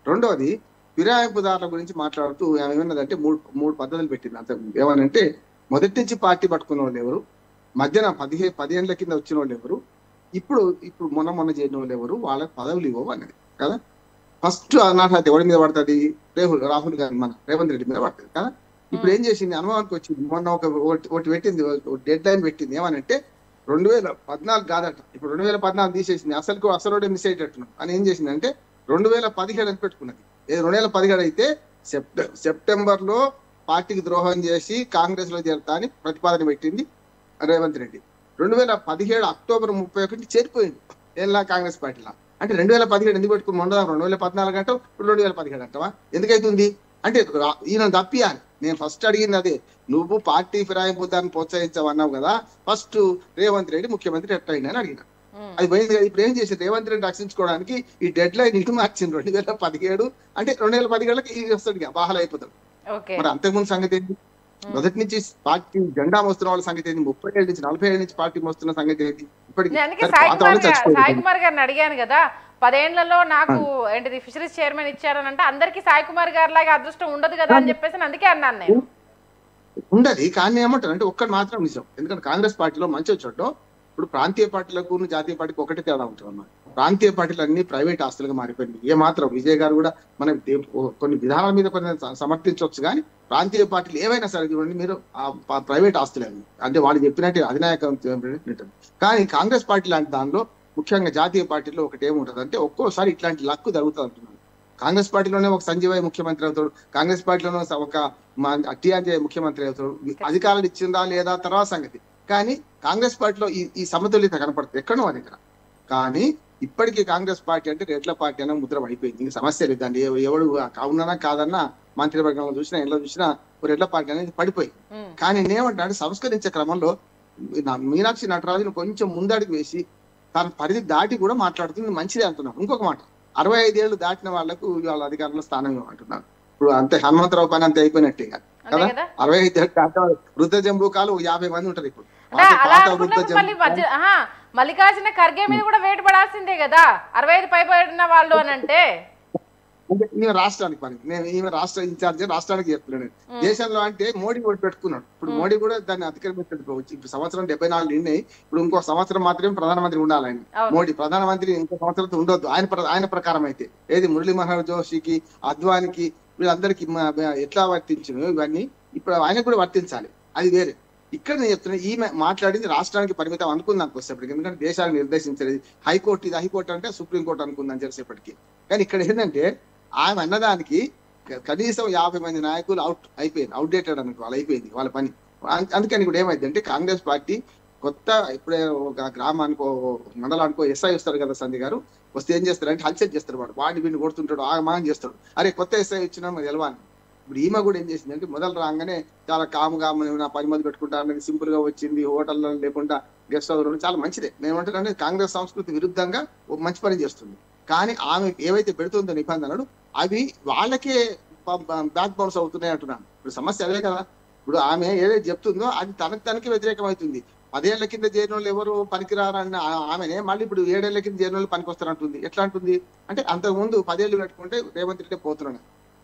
S4: రెండోది ఫిరాయింపుదారుల గురించి మాట్లాడుతూ ఆమె ఏమన్నదంటే మూడు పద్ధతులు పెట్టింది. అంత ఏమనంటే మొదటి నుంచి పార్టీ పట్టుకున్న వాళ్ళు ఎవరు, మధ్యన 10 ఏళ్ల కింద వచ్చిన వాళ్ళు ఎవరు, ఇప్పుడు మొన్న చేరిన వాళ్ళు ఎవరు, వాళ్ళకి పదవులు ఇవ్వవు అన్నది కదా. ఫస్ట్ అనార్హత ఎవరి మీద పడుతుంది? రాహుల్ గాంధీ మన రేవంత్ రెడ్డి మీద పడుతుంది కదా. ఇప్పుడు ఏం చేసింది, అనుభవానికి వచ్చింది. మొన్న ఒకటి పెట్టింది, డెడ్ లైన్ పెట్టింది. ఏమనంటే 2014 కాదట, ఇప్పుడు 2014 తీసేసింది. అసలు మిస్ అయ్యేటట్టున్నాడు అని ఏం చేసింది అంటే 2017 అని పెట్టుకున్నది. 2017 అయితే సెప్టెంబర్ లో పార్టీకి ద్రోహం చేసి కాంగ్రెస్ లో చేరతా అని ప్రతిపాదన పెట్టింది రేవంత్ రెడ్డి. 2017 అక్టోబర్ 31 చేరిపోయింది ఎలా కాంగ్రెస్ పార్టీలో. అంటే 2017 ఎందుకు పెట్టుకుని మొన్న 2014 అంటావు, ఇప్పుడు 2017 అంటావా? ఎందుకైతుంది అంటే ఈయన తప్పియాలి. నేను ఫస్ట్ అడిగింది అదే, నువ్వు పార్టీ ఫిరాయింపుదాన్ని ప్రోత్సహించవన్నావు కదా, ఫస్ట్ రేవంత్ రెడ్డి ముఖ్యమంత్రి ఎట్లా అయినా అని అడిగిన. అది పోయింది కదా. ఇప్పుడు ఏం చేసి రేవంత్ రెడ్డి రక్షించుకోవడానికి ఈ డెడ్ లైన్ ఇటు మార్చింది 2017. అంటే 2017కి వస్తాడు బాహాలు అయిపోతాడు. మరి అంతకుముందు సంగతి ఏంటి? మొదటి నుంచి పార్టీ జెండా మోస్తున్న వాళ్ళ సంగతి ఏంటి? 30 ఏళ్ళ నుంచి 40 ఏళ్ళ నుంచి పార్టీ మోస్తున్న సంగతి ఏంటి?
S1: సాయి కుమార్ గారిని అడిగాను కదా, 10 ఏళ్లలో నాకు ఏంటిది ఫిషరీస్ చైర్మన్ ఇచ్చారని అంటే అందరికి సాయి కుమార్ గారి లాగా అదృష్టం ఉండదు కదా అని చెప్పేసి అందుకే అన్నాను నేను.
S4: ఉండదు, కానీ ఏమంటారు అంటే ఒక్కటి మాత్రం నిజం. ఎందుకంటే కాంగ్రెస్ పార్టీలో మంచి వచ్చాడు. ఇప్పుడు ప్రాంతీయ పార్టీలకు జాతీయ పార్టీకి ఒకటే తేడా ఉంటుంది అన్నమాట. ప్రాంతీయ పార్టీలు అన్ని ప్రైవేట్ ఆస్తులుగా మారిపోయింది. ఏమాత్రం విజయ్ గారు కూడా మనం కొన్ని విధానాల మీద కొన్ని సమర్థించవచ్చు, కానీ ప్రాంతీయ పార్టీలు ఏవైనా సరే చూడండి మీరు ప్రైవేట్ ఆస్తులే అంటే వాళ్ళు చెప్పినట్టు అధినాయకం. కానీ కాంగ్రెస్ పార్టీ లాంటి దానిలో ముఖ్యంగా జాతీయ పార్టీలో ఒకటి ఏముంటది అంటే ఒక్కోసారి ఇట్లాంటి లక్ జరుగుతుంది అంటున్నాను. కాంగ్రెస్ పార్టీలోనే ఒక సంజీవయ్య ముఖ్యమంత్రి అవుతాడు, కాంగ్రెస్ పార్టీలోనే ఒక టీఆర్జే ముఖ్యమంత్రి అవుతాడు. అధికారాలు ఇచ్చిందా లేదా తర్వాత సంగతి, కానీ కాంగ్రెస్ పార్టీలో ఈ సమతుల్యత కనపడుతుంది ఎక్కడో అది ఇక్కడ. కానీ ఇప్పటికీ కాంగ్రెస్ పార్టీ అంటే రెడ్ల పార్టీ అనే ముద్ర పడిపోయింది. ఇంక సమస్య లేదండి, ఎవడు అవునా కాదన్నా మంత్రివర్గంలో చూసినా ఎలా చూసినా రెడ్ల పార్టీ అనేది పడిపోయింది. కానీ నేనేమంటాను, సంస్కరించే క్రమంలో మీనాక్షి నటరాజును కొంచెం ముందడుగు వేసి తన పరిధి దాటి కూడా మాట్లాడుతుంది, మంచిదే అంటున్నాం. ఇంకొక మాట, 65 ఏళ్ళు దాటిన వాళ్లకు వాళ్ళ అధికారంలో స్థానం ఇవ్వమంటున్నారు. ఇప్పుడు అంతే హనుమంతరావు పని అంతే అయిపోయినట్టే కదా. 65 ఏళ్ళు దాటిన వృద్ధ జంబూకాలు 50 మంది ఉంటారు ఇప్పుడు.
S1: మల్లికార్జున ఖర్గే మీద కూడా వేటు పడాల్సిందే కదా 65 పైబడిన వాళ్ళు అని అంటే.
S4: ఈమె రాష్ట్రానికి పని, నేను ఈమె రాష్ట్ర ఇన్ఛార్జ్ రాష్ట్రానికి చెప్తున్నాను. దేశంలో అంటే మోడీ కూడా పెట్టుకున్నాడు, ఇప్పుడు మోడీ కూడా దాన్ని అతిక్రమించాడు. ఇప్పుడు సంవత్సరం 74 నిండినాయి, ఇప్పుడు ఇంకో సంవత్సరం మాత్రమే ప్రధానమంత్రి ఉండాలి ఆయన. మోడీ ప్రధానమంత్రి ఇంకో సంవత్సరం ఉండొద్దు ఆయన ప్రకారం అయితే. ఏది మురళీ మనోహర్ జోషికి, అద్వానికి వీళ్ళందరికీ ఎట్లా వర్తించినో ఇవన్నీ ఇప్పుడు ఆయనకు కూడా వర్తించాలి, అది వేరే. ఇక్కడ నేను చెప్తున్నా, ఈమె మాట్లాడింది రాష్ట్రానికి పరిమితం అనుకుందానికి వచ్చేప్పటికి, ఎందుకంటే దేశాన్ని నిర్దేశించేది హైకోర్టు, ఇది హైకోర్టు అంటే సుప్రీంకోర్టు అనుకుందని చేసేప్పటికి. కానీ ఇక్కడ ఏంటంటే ఆమె అన్నదానికి కనీసం 50 మంది నాయకులు అవుట్డేటెడ్ అనుకో, వాళ్ళు అయిపోయింది వాళ్ళ పని. అందుకని ఇప్పుడు ఏమైంది అంటే కాంగ్రెస్ పార్టీ కొత్త ఇప్పుడే ఒక గ్రామానికో మండలానికో ఎస్ఐ వస్తారు కదా సంధి గారు, వస్తే ఏం చేస్తారంటే హల్చల్ చేస్తారు, వాడిని వీడిని కొడుతుంటాడు, ఆగమాగం చేస్తాడు. అరే కొత్త ఎస్ఐ వచ్చినా మరి తెలవాలి. ఇప్పుడు ఈమె కూడా ఏం చేసింది అంటే మొదలు రాగానే చాలా కాముగా నా 10 మంది పెట్టుకుంటారని సింపుల్ గా వచ్చింది, హోటల్లో లేకుండా గెస్ట్ హౌస్ చాలా మంచిదే. నేను ఏమంటానంటే కాంగ్రెస్ సంస్కృతి విరుద్ధంగా ఒక మంచి పని చేస్తుంది. కానీ ఆమె ఏవైతే పెడుతుందో నిబంధనలు అవి వాళ్ళకే బ్యాక్ బౌన్స్ అవుతున్నాయి అంటున్నాను. ఇప్పుడు సమస్య అదే కదా. ఇప్పుడు ఆమె ఏదైతే చెప్తుందో అది తనకి వ్యతిరేకం అవుతుంది. 10 ఏళ్ల కింద చేరిన వాళ్ళు ఎవరు పనికిరారన్న ఆమెనే మళ్ళీ ఇప్పుడు 7 ఏళ్ల కింద చేరిన వాళ్ళు పనికి వస్తారంటుంది. ఎట్లా అంటుంది అంటే అంతకుముందు 10 ఏళ్ళు పెట్టుకుంటే రేవంత్ రెడ్డి పోతున్నాడు.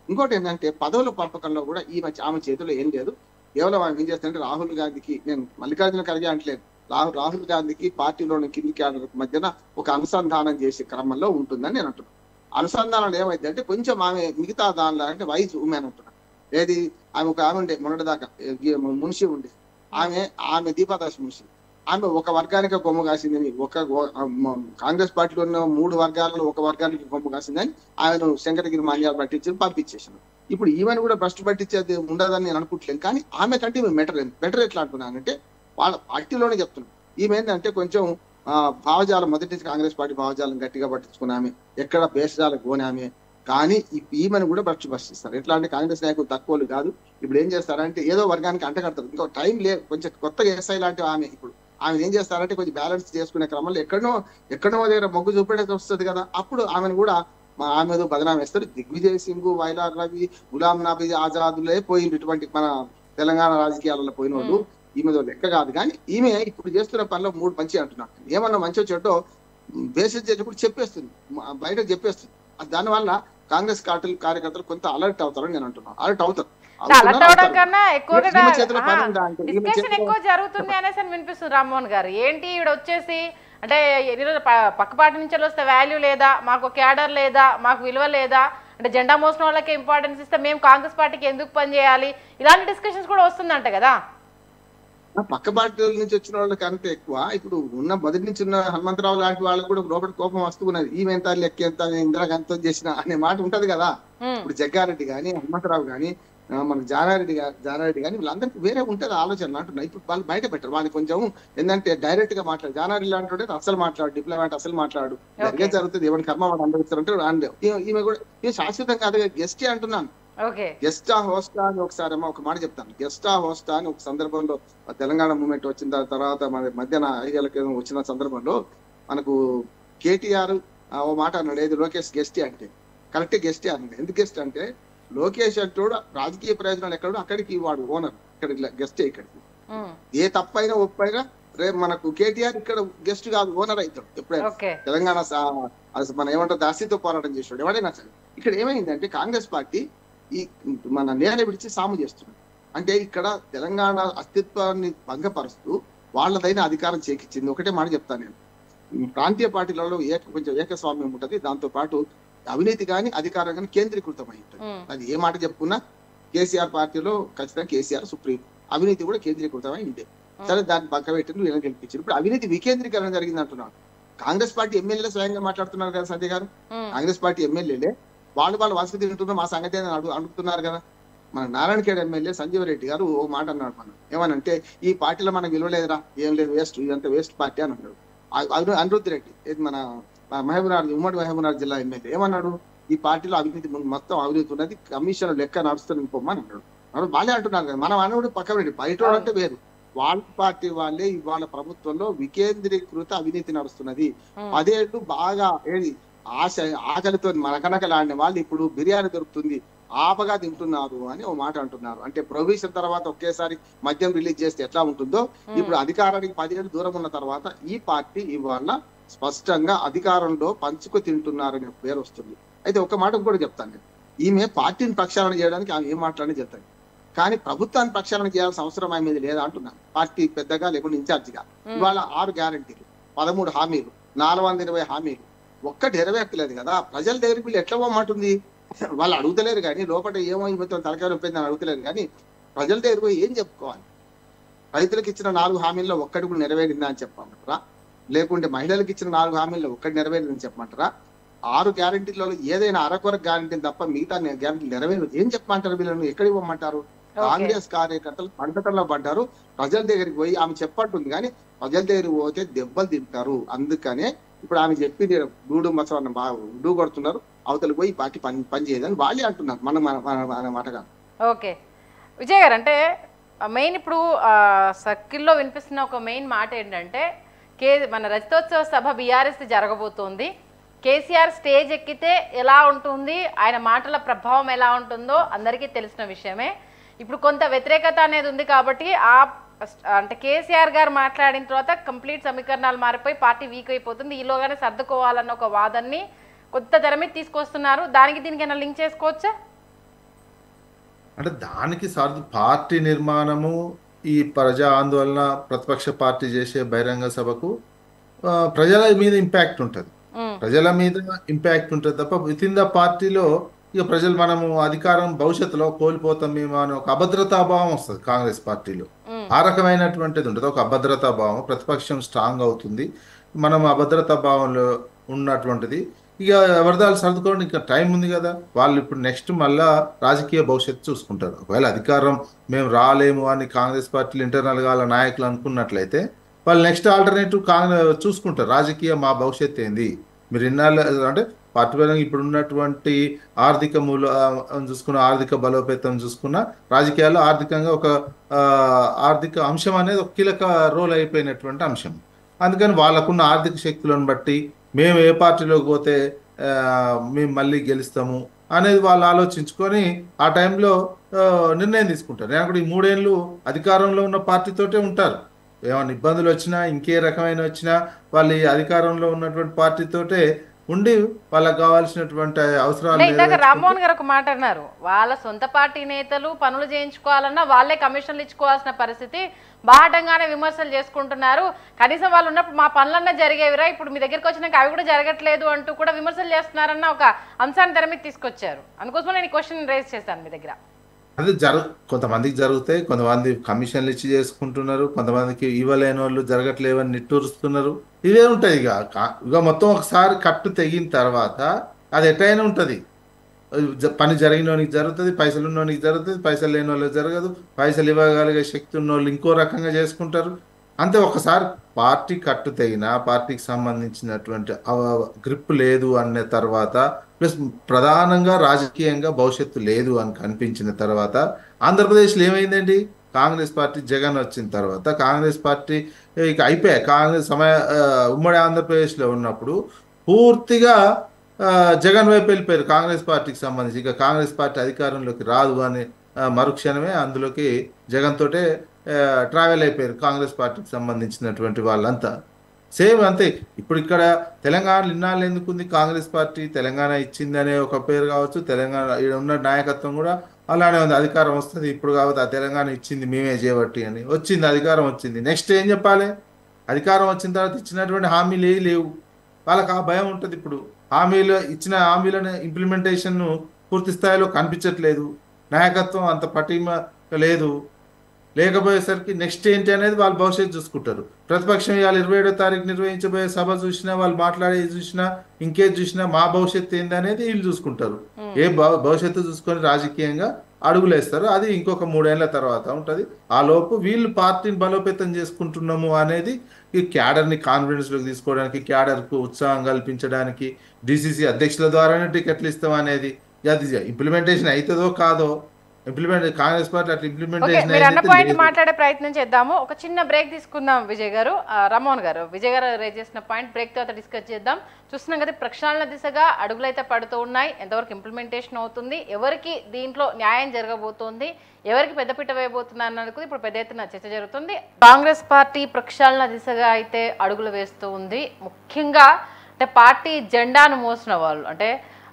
S4: ఇంకోటి ఏంటంటే పదవుల పంపకంలో కూడా ఆమె చేతిలో ఏం లేదు. కేవలం ఆమె ఏం చేస్తారంటే రాహుల్ గాంధీకి, నేను మల్లికార్జున ఖర్గే అంటలేదు, రాహుల్ గాంధీకి పార్టీలోని కింది క్యాడర్ మధ్యన ఒక అనుసంధానం చేసే క్రమంలో ఉంటుందని నేను అంటున్నాను. అనుసంధానాలు ఏమైంది అంటే కొంచెం ఆమె మిగతా దానిలో అంటే వైజ్ ఉమెన్ అంటున్నాను. ఏది ఆమె ఒక ఆమె ఉండే మొన్నటిదాకా మున్షి ఉండే ఆమె దీపాదాస్ మున్షి, ఆమె ఒక వర్గానికి కొమ్ము కాసిందని, కాంగ్రెస్ పార్టీలో ఉన్న 3 వర్గాలలో ఒక వర్గానికి కొమ్ము కాసిందని ఆమెను శంకరగిరి మాన్యాలు పట్టించి పంపించేసాను. ఇప్పుడు ఈమెను కూడా భ్రష్టు పట్టించేది ఉండదని నేను అనుకుంటలేను. కానీ ఆమె కంటే ఈమె బెటర్ ఎట్లా అంటున్నానంటే వాళ్ళ పార్టీలోనే చెప్తున్నాను. ఈమె ఏంటంటే కొంచెం భావజాలం మొదటి నుంచి కాంగ్రెస్ పార్టీ భావజాలం గట్టిగా పట్టించుకున్నామే, ఎక్కడ భేషజాలకు పోనామే. కానీ ఈమెను కూడా భ్రష్టిస్తారు. ఎట్లా అంటే కాంగ్రెస్ నాయకులు తక్కువలు కాదు. ఇప్పుడు ఏం చేస్తారంటే ఏదో వర్గానికి అంటగడతారు. ఇంకో టైం లేదు, కొంచెం కొత్తగా ఎస్ఐ లాంటి ఆమె ఏం చేస్తారంటే కొంచెం బ్యాలెన్స్ చేసుకునే క్రమంలో ఎక్కడో దగ్గర మొగ్గు చూపేది వస్తుంది కదా, అప్పుడు ఆమెను కూడా ఆమె బదనాం వేస్తారు. దిగ్విజయ్ సింగ్, వైలార్ రవి, గులాం నబీ ఆజాదులే పోయింది ఇటువంటి మన తెలంగాణ రాజకీయాలలో పోయిన వాళ్ళు. ఈమెదో లెక్క కాదు. కానీ ఈమె ఇప్పుడు చేస్తున్న పనిలో 3 మంచి అంటున్నాను. ఏమన్నా మంచో చెడ్డో బేసిస్ చేసేప్పుడు చెప్పేస్తుంది, బయట చెప్పేస్తుంది. దానివల్ల కాంగ్రెస్ కార్యకర్తలు కొంత అలర్ట్ అవుతారని నేను అంటున్నాను. అలర్ట్ అవుతారు.
S1: అలర్ట్ అవడం కన్నా ఎక్కువగా డిస్కషన్ ఎక్కువ జరుగుతుంది అనేసి వినిపిస్తుంది. రామ్మోహన్ గారు ఏంటి ఈవిడ వచ్చేసి అంటే పక్క పార్టీ నుంచి వస్తే వాల్యూ లేదా, మాకు క్యాడర్ లేదా, మాకు విలువ లేదా, అంటే జెండా మోసిన వాళ్ళకి ఇంపార్టెన్స్ ఇస్తే మేము కాంగ్రెస్ పార్టీకి ఎందుకు పనిచేయాలి, ఇలాంటి డిస్కషన్స్ కూడా వస్తుందంట కదా.
S4: పక్క పార్టీల నుంచి వచ్చిన వాళ్ళకి అంతే ఎక్కువ. ఇప్పుడు ఉన్న మొదటి నుంచి ఉన్న హనుమంతరావు లాంటి వాళ్ళకి కూడా లోపల కోపం వస్తున్నది. ఈమెంత లెక్కెంత ఇందిరాగాంధీతో చేసిన అనే మాట ఉంటది కదా. ఇప్పుడు జగ్గారెడ్డి గాని, హనుమంతరావు గాని, మన జానారెడ్డి గాని వీళ్ళందరికీ వేరే ఉంటది ఆలోచన అంటున్నా. ఇప్పుడు వాళ్ళు బయట పెట్టారు. వాళ్ళు కొంచెం ఏంటంటే డైరెక్ట్ గా మాట్లాడు. జానారెడ్డి లాంటి అసలు మాట్లాడు, డిప్లొమాట్ అసలు మాట్లాడు, జరిగే జరుగుతుంది. ఎవరి కర్మ వాడు అనుభవిస్తారంటే ఈమె కూడా శాశ్వతం కాదు, గెస్ట్ అంటున్నాను. గెస్టా హోస్టా అని ఒకసారి ఒక మాట చెప్తాను. గెస్టా హోస్టా అని ఒక సందర్భంలో తెలంగాణ మూవ్మెంట్ వచ్చిన తర్వాత మన మధ్యాహ్న 5 ఏళ్ల క్రితం వచ్చిన సందర్భంలో మనకు కేటీఆర్ ఓ మాట అన్నాడు, ఏది లోకేష్ గెస్టే అంటే. కరెక్ట్ గెస్టే అన్నాడు. ఎందుకు గెస్ట్ అంటే లోకేష్ అంటోడు రాజకీయ ప్రయోజనాలు ఎక్కడో అక్కడికి వాడు ఓనర్, ఇక్కడ గెస్టే ఇక్కడికి. ఏ తప్పైనా ఒప్పైనా రేపు మనకు కేటీఆర్ ఇక్కడ గెస్ట్ కాదు, ఓనర్ అవుతాడు ఎప్పుడైనా. తెలంగాణ మన ఏమంటారు దాసితో పోరాటం చేసాడు ఎవడైనా సరే. ఇక్కడ ఏమైందంటే కాంగ్రెస్ పార్టీ ఈ మన నేల విడిచి సాము చేస్తుంది. అంటే ఇక్కడ తెలంగాణ అస్తిత్వాన్ని భంగపరుస్తూ వాళ్ళదైన అధికారం చేకిచ్చింది. ఒకటే మాట చెప్తాను నేను, ప్రాంతీయ పార్టీలలో కొంచెం ఏకస్వామ్యం ఉంటుంది. దాంతో పాటు అవినీతి కానీ అధికారం కానీ కేంద్రీకృతమై ఉంటుంది. అది ఏ మాట చెప్పుకున్నా కేసీఆర్ పార్టీలో ఖచ్చితంగా కేసీఆర్ సుప్రీం, అవినీతి కూడా కేంద్రీకృతమై ఉండే. సరే దాన్ని పక్క పెట్టి వీళ్ళని గెలిపించారు. ఇప్పుడు అవినీతి వికేంద్రీకరణ జరిగింది అంటున్నాడు. కాంగ్రెస్ పార్టీ ఎమ్మెల్యేలే స్వయంగా మాట్లాడుతున్నారు కదా సంజయ్ గారు. కాంగ్రెస్ పార్టీ ఎమ్మెల్యేలే వాళ్ళు వసతి తింటున్నారు, మా సంగతి అడుగుతున్నారు కదా. మన నారాయణఖేడ్ ఎమ్మెల్యే సంజీవ్ రెడ్డి గారు ఓ మాట అన్నాడు. మనం ఏమనంటే ఈ పార్టీలో మనకు విలువలేదురా, ఏం లేదు, వేస్ట్, ఇదంతా వేస్ట్ పార్టీ అని అన్నాడు. అనిరుద్ధ్ రెడ్డి మన మహబూబ్నగర్, ఉమ్మడి మహబూబ్నగర్ జిల్లా ఎమ్మెల్యే ఏమన్నాడు, ఈ పార్టీలో అవినీతి మొత్తం అవినీతి ఉన్నది, కమిషన్ లెక్క నడుస్తుంది పొమ్మని అన్నాడు. వాళ్ళే అంటున్నారు కదా, మనం అన్నప్పుడు పక్క పెట్టి బయట అంటే వేరు. వాళ్ళ పార్టీ వాళ్ళే ఇవాళ ప్రభుత్వంలో వికేంద్రీకృత అవినీతి నడుస్తున్నది. 10 ఏళ్ళు బాగా ఏది ఆకలితో మరకనకలాడిన వాళ్ళు ఇప్పుడు బిర్యానీ దొరుకుతుంది ఆపగా తింటున్నారు అని ఓ మాట అంటున్నారు. అంటే ప్రొవిషన్ తర్వాత ఒకేసారి మద్యం రిలీజ్ చేస్తే ఎట్లా ఉంటుందో, ఇప్పుడు అధికారానికి 10 ఏళ్ళు దూరం ఉన్న తర్వాత ఈ పార్టీ ఇవాళ స్పష్టంగా అధికారంలో పంచుకు తింటున్నారనే పేరు వస్తుంది. అయితే ఒక మాట కూడా చెప్తాను నేను, ఈమె పార్టీని ప్రక్షాళన చేయడానికి ఆమె ఏం మాట్లాడి చెప్తాను, కానీ ప్రభుత్వాన్ని ప్రక్షాళన చేయాల్సిన అవసరం ఆమె మీద లేదా అంటున్నాను. పార్టీ పెద్దగా లేకుండా ఇన్ఛార్జిగా ఇవాళ 6 గ్యారంటీలు, 13 హామీలు, 420 హామీలు, ఒక్కటి నెరవేర్చలేదు కదా. ప్రజల దగ్గరికి వీళ్ళు ఎట్లా పోమంటుంది, వాళ్ళు అడుగుతలేరు కానీ లోపల ఏమో మొత్తం తలకాయ నొప్పింది అని అడుగుతలేరు కానీ ప్రజల దగ్గర పోయి ఏం చెప్పుకోవాలి. రైతులకు ఇచ్చిన 4 హామీల్లో ఒక్కటి కూడా నెరవేరిందా అని చెప్పమంటారా, లేకుంటే మహిళలకు ఇచ్చిన 4 హామీల్లో ఒక్కటి నెరవేరిందని చెప్పమంటారా, 6 గ్యారంటీలలో ఏదైనా అరకొర గ్యారంటీ తప్ప మిగతా గ్యారంటీ నెరవేరు ఏం చెప్పమంటారు, వీళ్ళని ఎక్కడికి పోమంటారు. కాంగ్రెస్ కార్యకర్తలు పంటతల్లో పడ్డారు. ప్రజల దగ్గరికి పోయి ఆమె చెప్పట్టుంది కానీ ప్రజల దగ్గరికి పోతే దెబ్బలు తింటారు. అందుకనే ఇప్పుడు ఆమె చెప్పింది డూడు మసవన్న బాగా డూ కొడుతున్నారు, అవతలకు పోయి పార్టీ పని చేయదని వాళ్ళే అంటున్నారు. మన మాటగా.
S1: ఓకే విజయ్ గారు, అంటే మెయిన్ ఇప్పుడు సర్కిల్లో వినిపిస్తున్న ఒక మెయిన్ మాట ఏంటంటే మన రజతోత్సవ సభ బీఆర్ఎస్ జరగబోతోంది. కేసీఆర్ స్టేజ్ ఎక్కితే ఎలా ఉంటుంది, ఆయన మాటల ప్రభావం ఎలా ఉంటుందో అందరికీ తెలిసిన విషయమే. ఇప్పుడు కొంత వ్యతిరేకత అనేది ఉంది కాబట్టి అంటే కేసీఆర్ గారు మాట్లాడిన తర్వాత కంప్లీట్ సమీకరణాలు మారిపోయి పార్టీ వీక్ అయిపోతుంది, ఈలోగానే సర్దుకోవాలన్న ఒక వాదనని కొత్త తెర మీద తీసుకొస్తున్నారు. దానికి దీనికైనా లింక్ చేసుకోవచ్చా?
S3: అంటే దానికి పార్టీ నిర్మాణము, ఈ ప్రజా ఆందోళన, ప్రతిపక్ష పార్టీ చేసే బహిరంగ సభకు ప్రజల మీద ఇంపాక్ట్ ఉంటుంది. ప్రజల మీద ఇంపాక్ట్ ఉంటుంది తప్ప విత్ ఇన్ ద పార్టీలో ఇక ప్రజలు మనము అధికారం భవిష్యత్తులో కోల్పోతాం మేము అని ఒక అభద్రతాభావం వస్తుంది కాంగ్రెస్ పార్టీలో. ఆ రకమైనటువంటిది ఉంటుంది, ఒక అభద్రతాభావం. ప్రతిపక్షం స్ట్రాంగ్ అవుతుంది, మనం అభద్రతాభావంలో ఉన్నటువంటిది. ఇక ఎవరిదాలు సర్దుకోండి, ఇంకా టైం ఉంది కదా. వాళ్ళు ఇప్పుడు నెక్స్ట్ మళ్ళా రాజకీయ భవిష్యత్తు చూసుకుంటారు. ఒకవేళ అధికారం మేము రాలేము అని కాంగ్రెస్ పార్టీలు ఇంటర్నల్గా వాళ్ళ నాయకులు అనుకున్నట్లయితే వాళ్ళు నెక్స్ట్ ఆల్టర్నేటివ్ చూసుకుంటారు. రాజకీయ మా భవిష్యత్తు ఏంది, మీరు ఇన్నాళ్ళు అంటే పార్టీ పరంగా ఇప్పుడు ఉన్నటువంటి ఆర్థిక చూసుకున్న, ఆర్థిక బలోపేతం చూసుకున్న, రాజకీయాల్లో ఆర్థికంగా ఒక ఆర్థిక అంశం అనేది ఒక కీలక రోల్ అయిపోయినటువంటి అంశం. అందుకని వాళ్ళకున్న ఆర్థిక శక్తులను బట్టి మేము ఏ పార్టీలోకి పోతే మేము మళ్ళీ గెలుస్తాము అనేది వాళ్ళు ఆలోచించుకొని ఆ టైంలో నిర్ణయం తీసుకుంటారు. నేను కూడా ఈ 3 ఏళ్ళు అధికారంలో ఉన్న పార్టీతోటే ఉంటారు. ఏమైనా ఇబ్బందులు వచ్చినా, ఇంకే రకమైన వచ్చినా వాళ్ళు ఈ అధికారంలో ఉన్నటువంటి పార్టీతోటే ఉండి వాళ్ళకి కావాల్సినటువంటి అవసరాలు.
S1: ఇందాక రామ్మోహన్ గారు ఒక మాట అన్నారు, వాళ్ళ సొంత పార్టీ నేతలు పనులు చేయించుకోవాలన్నా వాళ్ళే కమిషన్లు ఇచ్చుకోవాల్సిన పరిస్థితి, బాహటంగానే విమర్శలు చేసుకుంటున్నారు. కనీసం వాళ్ళు ఉన్నప్పుడు మా పనులన్నా జరిగేవిరా, ఇప్పుడు మీ దగ్గరికి వచ్చినాక అవి కూడా జరగట్లేదు అంటూ కూడా విమర్శలు చేస్తున్నారన్న ఒక అంశాన్ని తెర మీద తీసుకొచ్చారు. అందుకోసం నేను ఈ క్వశ్చన్ రేజ్ చేశాను మీ దగ్గర.
S3: అది కొంతమందికి జరుగుతాయి, కొంతమంది కమిషన్లు ఇచ్చి చేసుకుంటున్నారు, కొంతమందికి ఇవ్వలేని వాళ్ళు జరగట్లేవని నిట్టూరుస్తున్నారు. ఇదే ఉంటుంది. ఇక మొత్తం ఒకసారి కట్టు తెగిన తర్వాత అది ఎటైనా ఉంటుంది. పని జరిగిన వానికి జరుగుతుంది, పైసలు ఉన్నవానికి జరుగుతుంది, పైసలు లేని వాళ్ళకి జరగదు. పైసలు ఇవ్వగలిగే శక్తి ఉన్న వాళ్ళు ఇంకో రకంగా చేసుకుంటారు. అంతే. ఒకసారి పార్టీ కట్టు తెగిన, పార్టీకి సంబంధించినటువంటి గ్రిప్ లేదు అనే తర్వాత, ప్లస్ ప్రధానంగా రాజకీయంగా భవిష్యత్తు లేదు అని కనిపించిన తర్వాత, ఆంధ్రప్రదేశ్లో ఏమైందండి, కాంగ్రెస్ పార్టీ జగన్ వచ్చిన తర్వాత కాంగ్రెస్ పార్టీ ఇక అయిపోయాయి. కాంగ్రెస్ ఉమ్మడి ఆంధ్రప్రదేశ్లో ఉన్నప్పుడు పూర్తిగా జగన్ వైపు వెళ్ళిపోయారు కాంగ్రెస్ పార్టీకి సంబంధించి. ఇక కాంగ్రెస్ పార్టీ అధికారంలోకి రాదు అని మరుక్షణమే అందులోకి జగన్ తోటే ట్రావెల్ అయిపోయారు కాంగ్రెస్ పార్టీకి సంబంధించినటువంటి వాళ్ళంతా. సేమ్ అంతే. ఇప్పుడు ఇక్కడ తెలంగాణలో ఇన్నాళ్ళు ఎందుకు ఉంది కాంగ్రెస్ పార్టీ, తెలంగాణ ఇచ్చిందనే ఒక పేరు కావచ్చు, తెలంగాణ ఉన్న నాయకత్వం కూడా అలానే ఉంది. అధికారం వస్తుంది ఇప్పుడు కాబట్టి ఆ తెలంగాణ ఇచ్చింది మేమే చేయబట్టి అని వచ్చింది, అధికారం వచ్చింది. నెక్స్ట్ ఏం చెప్పాలి, అధికారం వచ్చిన తర్వాత ఇచ్చినటువంటి హామీలు ఏవి లేవు. వాళ్ళకి ఆ భయం ఉంటుంది. ఇప్పుడు ఇచ్చిన హామీలను ఇంప్లిమెంటేషన్ పూర్తి స్థాయిలో కనిపించట్లేదు. నాయకత్వం అంత పటిమ లేదు. లేకపోయేసరికి నెక్స్ట్ ఏంటి అనేది వాళ్ళు భవిష్యత్తు చూసుకుంటారు. ప్రతిపక్షం ఇవాళ 27వ తారీఖు నిర్వహించబోయే సభ చూసినా, వాళ్ళు మాట్లాడేది చూసినా, ఇంకేది చూసినా మా భవిష్యత్తు ఏంది అనేది వీళ్ళు చూసుకుంటారు. భవిష్యత్తు చూసుకొని రాజకీయంగా అడుగులేస్తారు. అది ఇంకొక 3 ఏళ్ల తర్వాత ఉంటుంది. ఆ లోపు వీళ్ళు పార్టీని బలోపేతం చేసుకుంటున్నాము అనేది ఈ క్యాడర్ని కాన్ఫిడెన్స్లోకి తీసుకోవడానికి, క్యాడర్కు ఉత్సాహం కల్పించడానికి, డిసిసి అధ్యక్షుల ద్వారానే టికెట్లు ఇస్తాం అనేది, అది ఇంప్లిమెంటేషన్ అవుతుందో కాదో, కాంగ్రెస్ పార్టీ అట్లా ఇంప్లిమెంటేషన్
S1: మీరు అన్న పాయింట్ మాట్లాడే ప్రయత్నం చేద్దాము. ఒక చిన్న బ్రేక్ తీసుకుందాం విజయ్ గారు. రామ్మోహన్ గారు, విజయ్ గారు రేజ్ చేసిన పాయింట్ బ్రేక్ తర్వాత డిస్కస్ చేద్దాం. చూస్తున్నాం కదా, ప్రక్షాళన దిశగా అడుగులైతే పడుతూ ఉన్నాయి. ఎంతవరకు ఇంప్లిమెంటేషన్ అవుతుంది, ఎవరికి దీంట్లో న్యాయం జరగబోతోంది, ఎవరికి పెద్దపీట వేయబోతున్నారు అన్నది ఇప్పుడు పెద్ద ఎత్తున చర్చ జరుగుతుంది. కాంగ్రెస్ పార్టీ ప్రక్షాళన దిశగా అయితే అడుగులు వేస్తూ ఉంది. ముఖ్యంగా అంటే పార్టీ జెండాను మోసిన వాళ్ళు, అంటే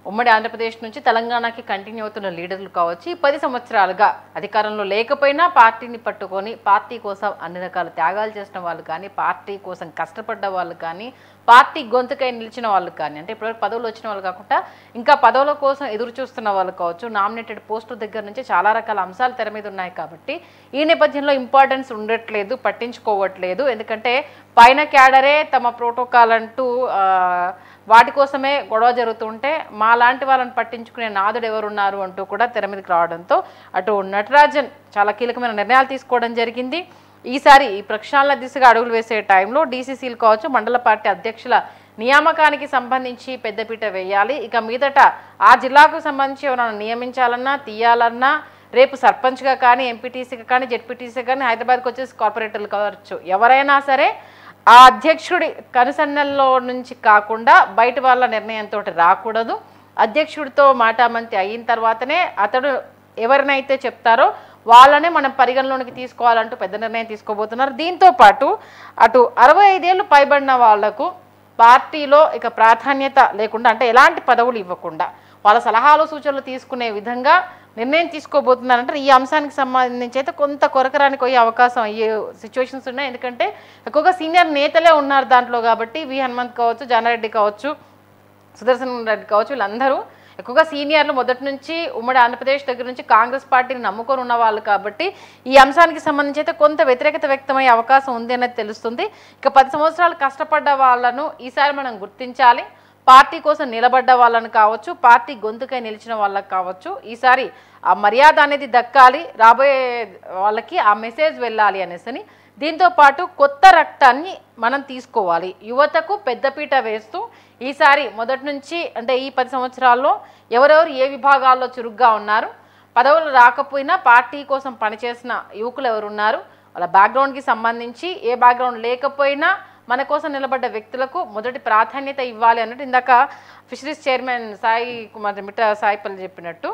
S1: ఉమ్మడి ఆంధ్రప్రదేశ్ నుంచి తెలంగాణకి కంటిన్యూ అవుతున్న లీడర్లు కావచ్చు, ఈ 10 సంవత్సరాలుగా అధికారంలో లేకపోయినా పార్టీని పట్టుకొని పార్టీ కోసం అన్ని రకాల త్యాగాలు చేసిన వాళ్ళు కానీ, పార్టీ కోసం కష్టపడ్డ వాళ్ళు కానీ, పార్టీ గొంతుకై నిలిచిన వాళ్ళు కానీ, అంటే ఇప్పటివరకు పదవులు వచ్చిన వాళ్ళు కాకుండా ఇంకా పదవుల కోసం ఎదురు చూస్తున్న వాళ్ళు కావచ్చు, నామినేటెడ్ పోస్టుల దగ్గర నుంచి చాలా రకాల అంశాలు తెర మీద ఉన్నాయి. కాబట్టి ఈ నేపథ్యంలో ఇంపార్టెన్స్ ఉండట్లేదు, పట్టించుకోవట్లేదు. ఎందుకంటే పైన క్యాడరే తమ ప్రోటోకాల్ అంటూ వాటి కోసమే గొడవ జరుగుతుంటే మా లాంటి వాళ్ళని పట్టించుకునే నాదుడు ఎవరున్నారు అంటూ కూడా తెర మీదకి రావడంతో అటు నటరాజన్ చాలా కీలకమైన నిర్ణయాలు తీసుకోవడం జరిగింది. ఈసారి ఈ ప్రక్షాళన దిశగా అడుగులు వేసే టైంలో డీసీసీలు కావచ్చు, మండల పార్టీ అధ్యక్షుల నియామకానికి సంబంధించి పెద్దపీట వేయాలి. ఇక మీదట ఆ జిల్లాకు సంబంధించి ఎవరైనా నియమించాలన్నా, తీయాలన్నా, రేపు సర్పంచ్గా కానీ, ఎంపీటీసీగా కానీ, జెడ్పీటీసీగా కానీ, హైదరాబాద్కి వచ్చేసి కార్పొరేటర్లు కావచ్చు, ఎవరైనా సరే ఆ అధ్యక్షుడి కనుసన్నల్లో నుంచి కాకుండా బయట వాళ్ళ నిర్ణయంతో రాకూడదు. అధ్యక్షుడితో మాటామంతి అయిన తర్వాతనే అతడు ఎవరినైతే చెప్తారో వాళ్ళనే మనం పరిగణలోనికి తీసుకోవాలంటూ పెద్ద నిర్ణయం తీసుకోబోతున్నారు. దీంతో పాటు అటు 65 ఏళ్ళు పైబడిన వాళ్లకు పార్టీలో ఇక ప్రాధాన్యత లేకుండా, అంటే ఎలాంటి పదవులు ఇవ్వకుండా వాళ్ళ సలహాలు సూచనలు తీసుకునే విధంగా నిర్ణయం తీసుకోబోతున్నారంటే ఈ అంశానికి సంబంధించి అయితే కొంత కొరకరానికి పోయే అవకాశం అయ్యే సిచ్యువేషన్స్ ఉన్నాయి. ఎందుకంటే ఎక్కువగా సీనియర్ నేతలే ఉన్నారు దాంట్లో. కాబట్టి వి హనుమంత్ కావచ్చు, జానారెడ్డి కావచ్చు, సుదర్శన్ రెడ్డి కావచ్చు, వీళ్ళందరూ ఎక్కువగా సీనియర్లు, మొదటి నుంచి ఉమ్మడి ఆంధ్రప్రదేశ్ దగ్గర నుంచి కాంగ్రెస్ పార్టీని నమ్ముకొని ఉన్న వాళ్ళు. కాబట్టి ఈ అంశానికి సంబంధించి అయితే కొంత వ్యతిరేకత వ్యక్తమయ్యే అవకాశం ఉంది అనేది తెలుస్తుంది. ఇక 10 సంవత్సరాలు కష్టపడ్డ వాళ్ళను ఈసారి మనం గుర్తించాలి. పార్టీ కోసం నిలబడ్డ వాళ్ళని కావచ్చు, పార్టీ గొంతుకై నిలిచిన వాళ్ళకి కావచ్చు, ఈసారి ఆ మర్యాద అనేది దక్కాలి, రాబోయే వాళ్ళకి ఆ మెసేజ్ వెళ్ళాలి అనేసి. దీంతో పాటు కొత్త రక్తాన్ని మనం తీసుకోవాలి. యువతకు పెద్దపీట వేస్తూ ఈసారి మొదటి నుంచి, అంటే ఈ 10 సంవత్సరాల్లో ఎవరెవరు ఏ విభాగాల్లో చురుగ్గా ఉన్నారు, పదవులు రాకపోయినా పార్టీ కోసం పనిచేసిన యువకులు ఎవరున్నారు, వాళ్ళ బ్యాక్గ్రౌండ్కి సంబంధించి, ఏ బ్యాక్గ్రౌండ్ లేకపోయినా మన కోసం నిలబడ్డ వ్యక్తులకు మొదటి ప్రాధాన్యత ఇవ్వాలి అన్నట్టు ఇందాక ఫిషరీస్ చైర్మన్ సాయి కుమార్ మిట్ట సాయిపల్లి చెప్పినట్టు,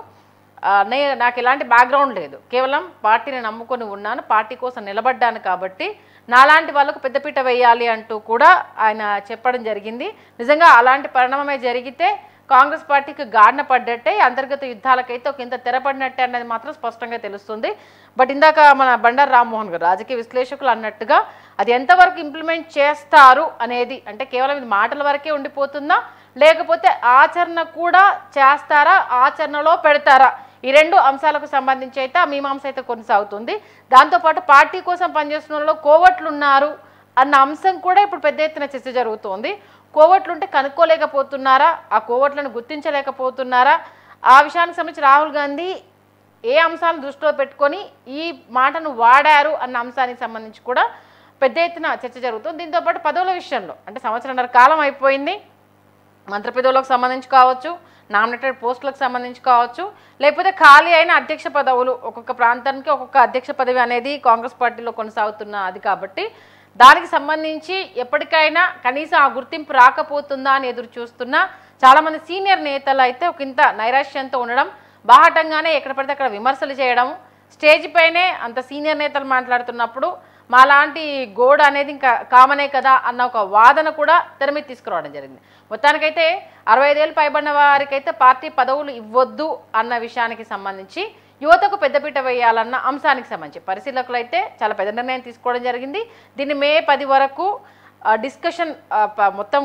S1: నాకు ఎలాంటి బ్యాక్గ్రౌండ్ లేదు, కేవలం పార్టీని నమ్ముకొని ఉన్నాను, పార్టీ కోసం నిలబడ్డాను, కాబట్టి నాలాంటి వాళ్ళకు పెద్దపీట వేయాలి అంటూ కూడా ఆయన చెప్పడం జరిగింది. నిజంగా అలాంటి పరిణామమే జరిగితే కాంగ్రెస్ పార్టీకి గాడిన పడ్డట్టే, అంతర్గత యుద్ధాలకైతే ఒక ఇంత తెరపడినట్టే అన్నది మాత్రం స్పష్టంగా తెలుస్తుంది. బట్ ఇందాక మన బండారు రామ్మోహన్ గారు రాజకీయ విశ్లేషకులు అన్నట్టుగా అది ఎంతవరకు ఇంప్లిమెంట్ చేస్తారు అనేది, అంటే కేవలం ఇది మాటల వరకే ఉండిపోతుందా, లేకపోతే ఆచరణ కూడా చేస్తారా, ఆచరణలో పెడతారా, ఈ 2 అంశాలకు సంబంధించి అయితే ఆ మీమాంస అయితే కొనసాగుతుంది. దాంతోపాటు పార్టీ కోసం పనిచేస్తున్న వాళ్ళు కోవట్లు ఉన్నారు అన్న అంశం కూడా ఇప్పుడు పెద్ద ఎత్తున చర్చ జరుగుతోంది. కోవట్లుంటే కనుక్కోలేకపోతున్నారా, ఆ కోవట్లను గుర్తించలేకపోతున్నారా, ఆ విషయానికి సంబంధించి రాహుల్ గాంధీ ఏ అంశాలను దృష్టిలో పెట్టుకొని ఈ మాటను వాడారు అన్న అంశానికి సంబంధించి కూడా పెద్ద ఎత్తున చర్చ జరుగుతుంది. దీంతోపాటు పదవుల విషయంలో, అంటే సంవత్సరంన్నర కాలం అయిపోయింది, మంత్రి పదవులకు సంబంధించి కావచ్చు, నామినేటెడ్ పోస్టులకు సంబంధించి కావచ్చు, లేకపోతే ఖాళీ అయిన అధ్యక్ష పదవులు, ఒక్కొక్క ప్రాంతానికి ఒక్కొక్క అధ్యక్ష పదవి అనేది కాంగ్రెస్ పార్టీలో కొనసాగుతున్న అది. కాబట్టి దానికి సంబంధించి ఎప్పటికైనా కనీసం ఆ గుర్తింపు రాకపోతుందా అని ఎదురు చూస్తున్న చాలామంది సీనియర్ నేతలు అయితే ఒక ఇంత నైరాశ్యంతో ఉండడం, బాహటంగానే ఎక్కడ పడితే అక్కడ విమర్శలు చేయడం, స్టేజ్ పైనే అంత సీనియర్ నేతలు మాట్లాడుతున్నప్పుడు మాలాంటి గోడ అనేది ఇంకా కామనే కదా అన్న ఒక వాదన కూడా తెర మీద తీసుకురావడం జరిగింది. మొత్తానికైతే 65 ఏళ్ళు పైబడిన వారికైతే పార్టీ పదవులు ఇవ్వద్దు అన్న విషయానికి సంబంధించి యువతకు పెద్దపీట వేయాలన్న అంశానికి సంబంధించి పరిశీలకులు అయితే చాలా పెద్ద నిర్ణయం తీసుకోవడం జరిగింది. దీన్ని మే 10 వరకు డిస్కషన్ మొత్తం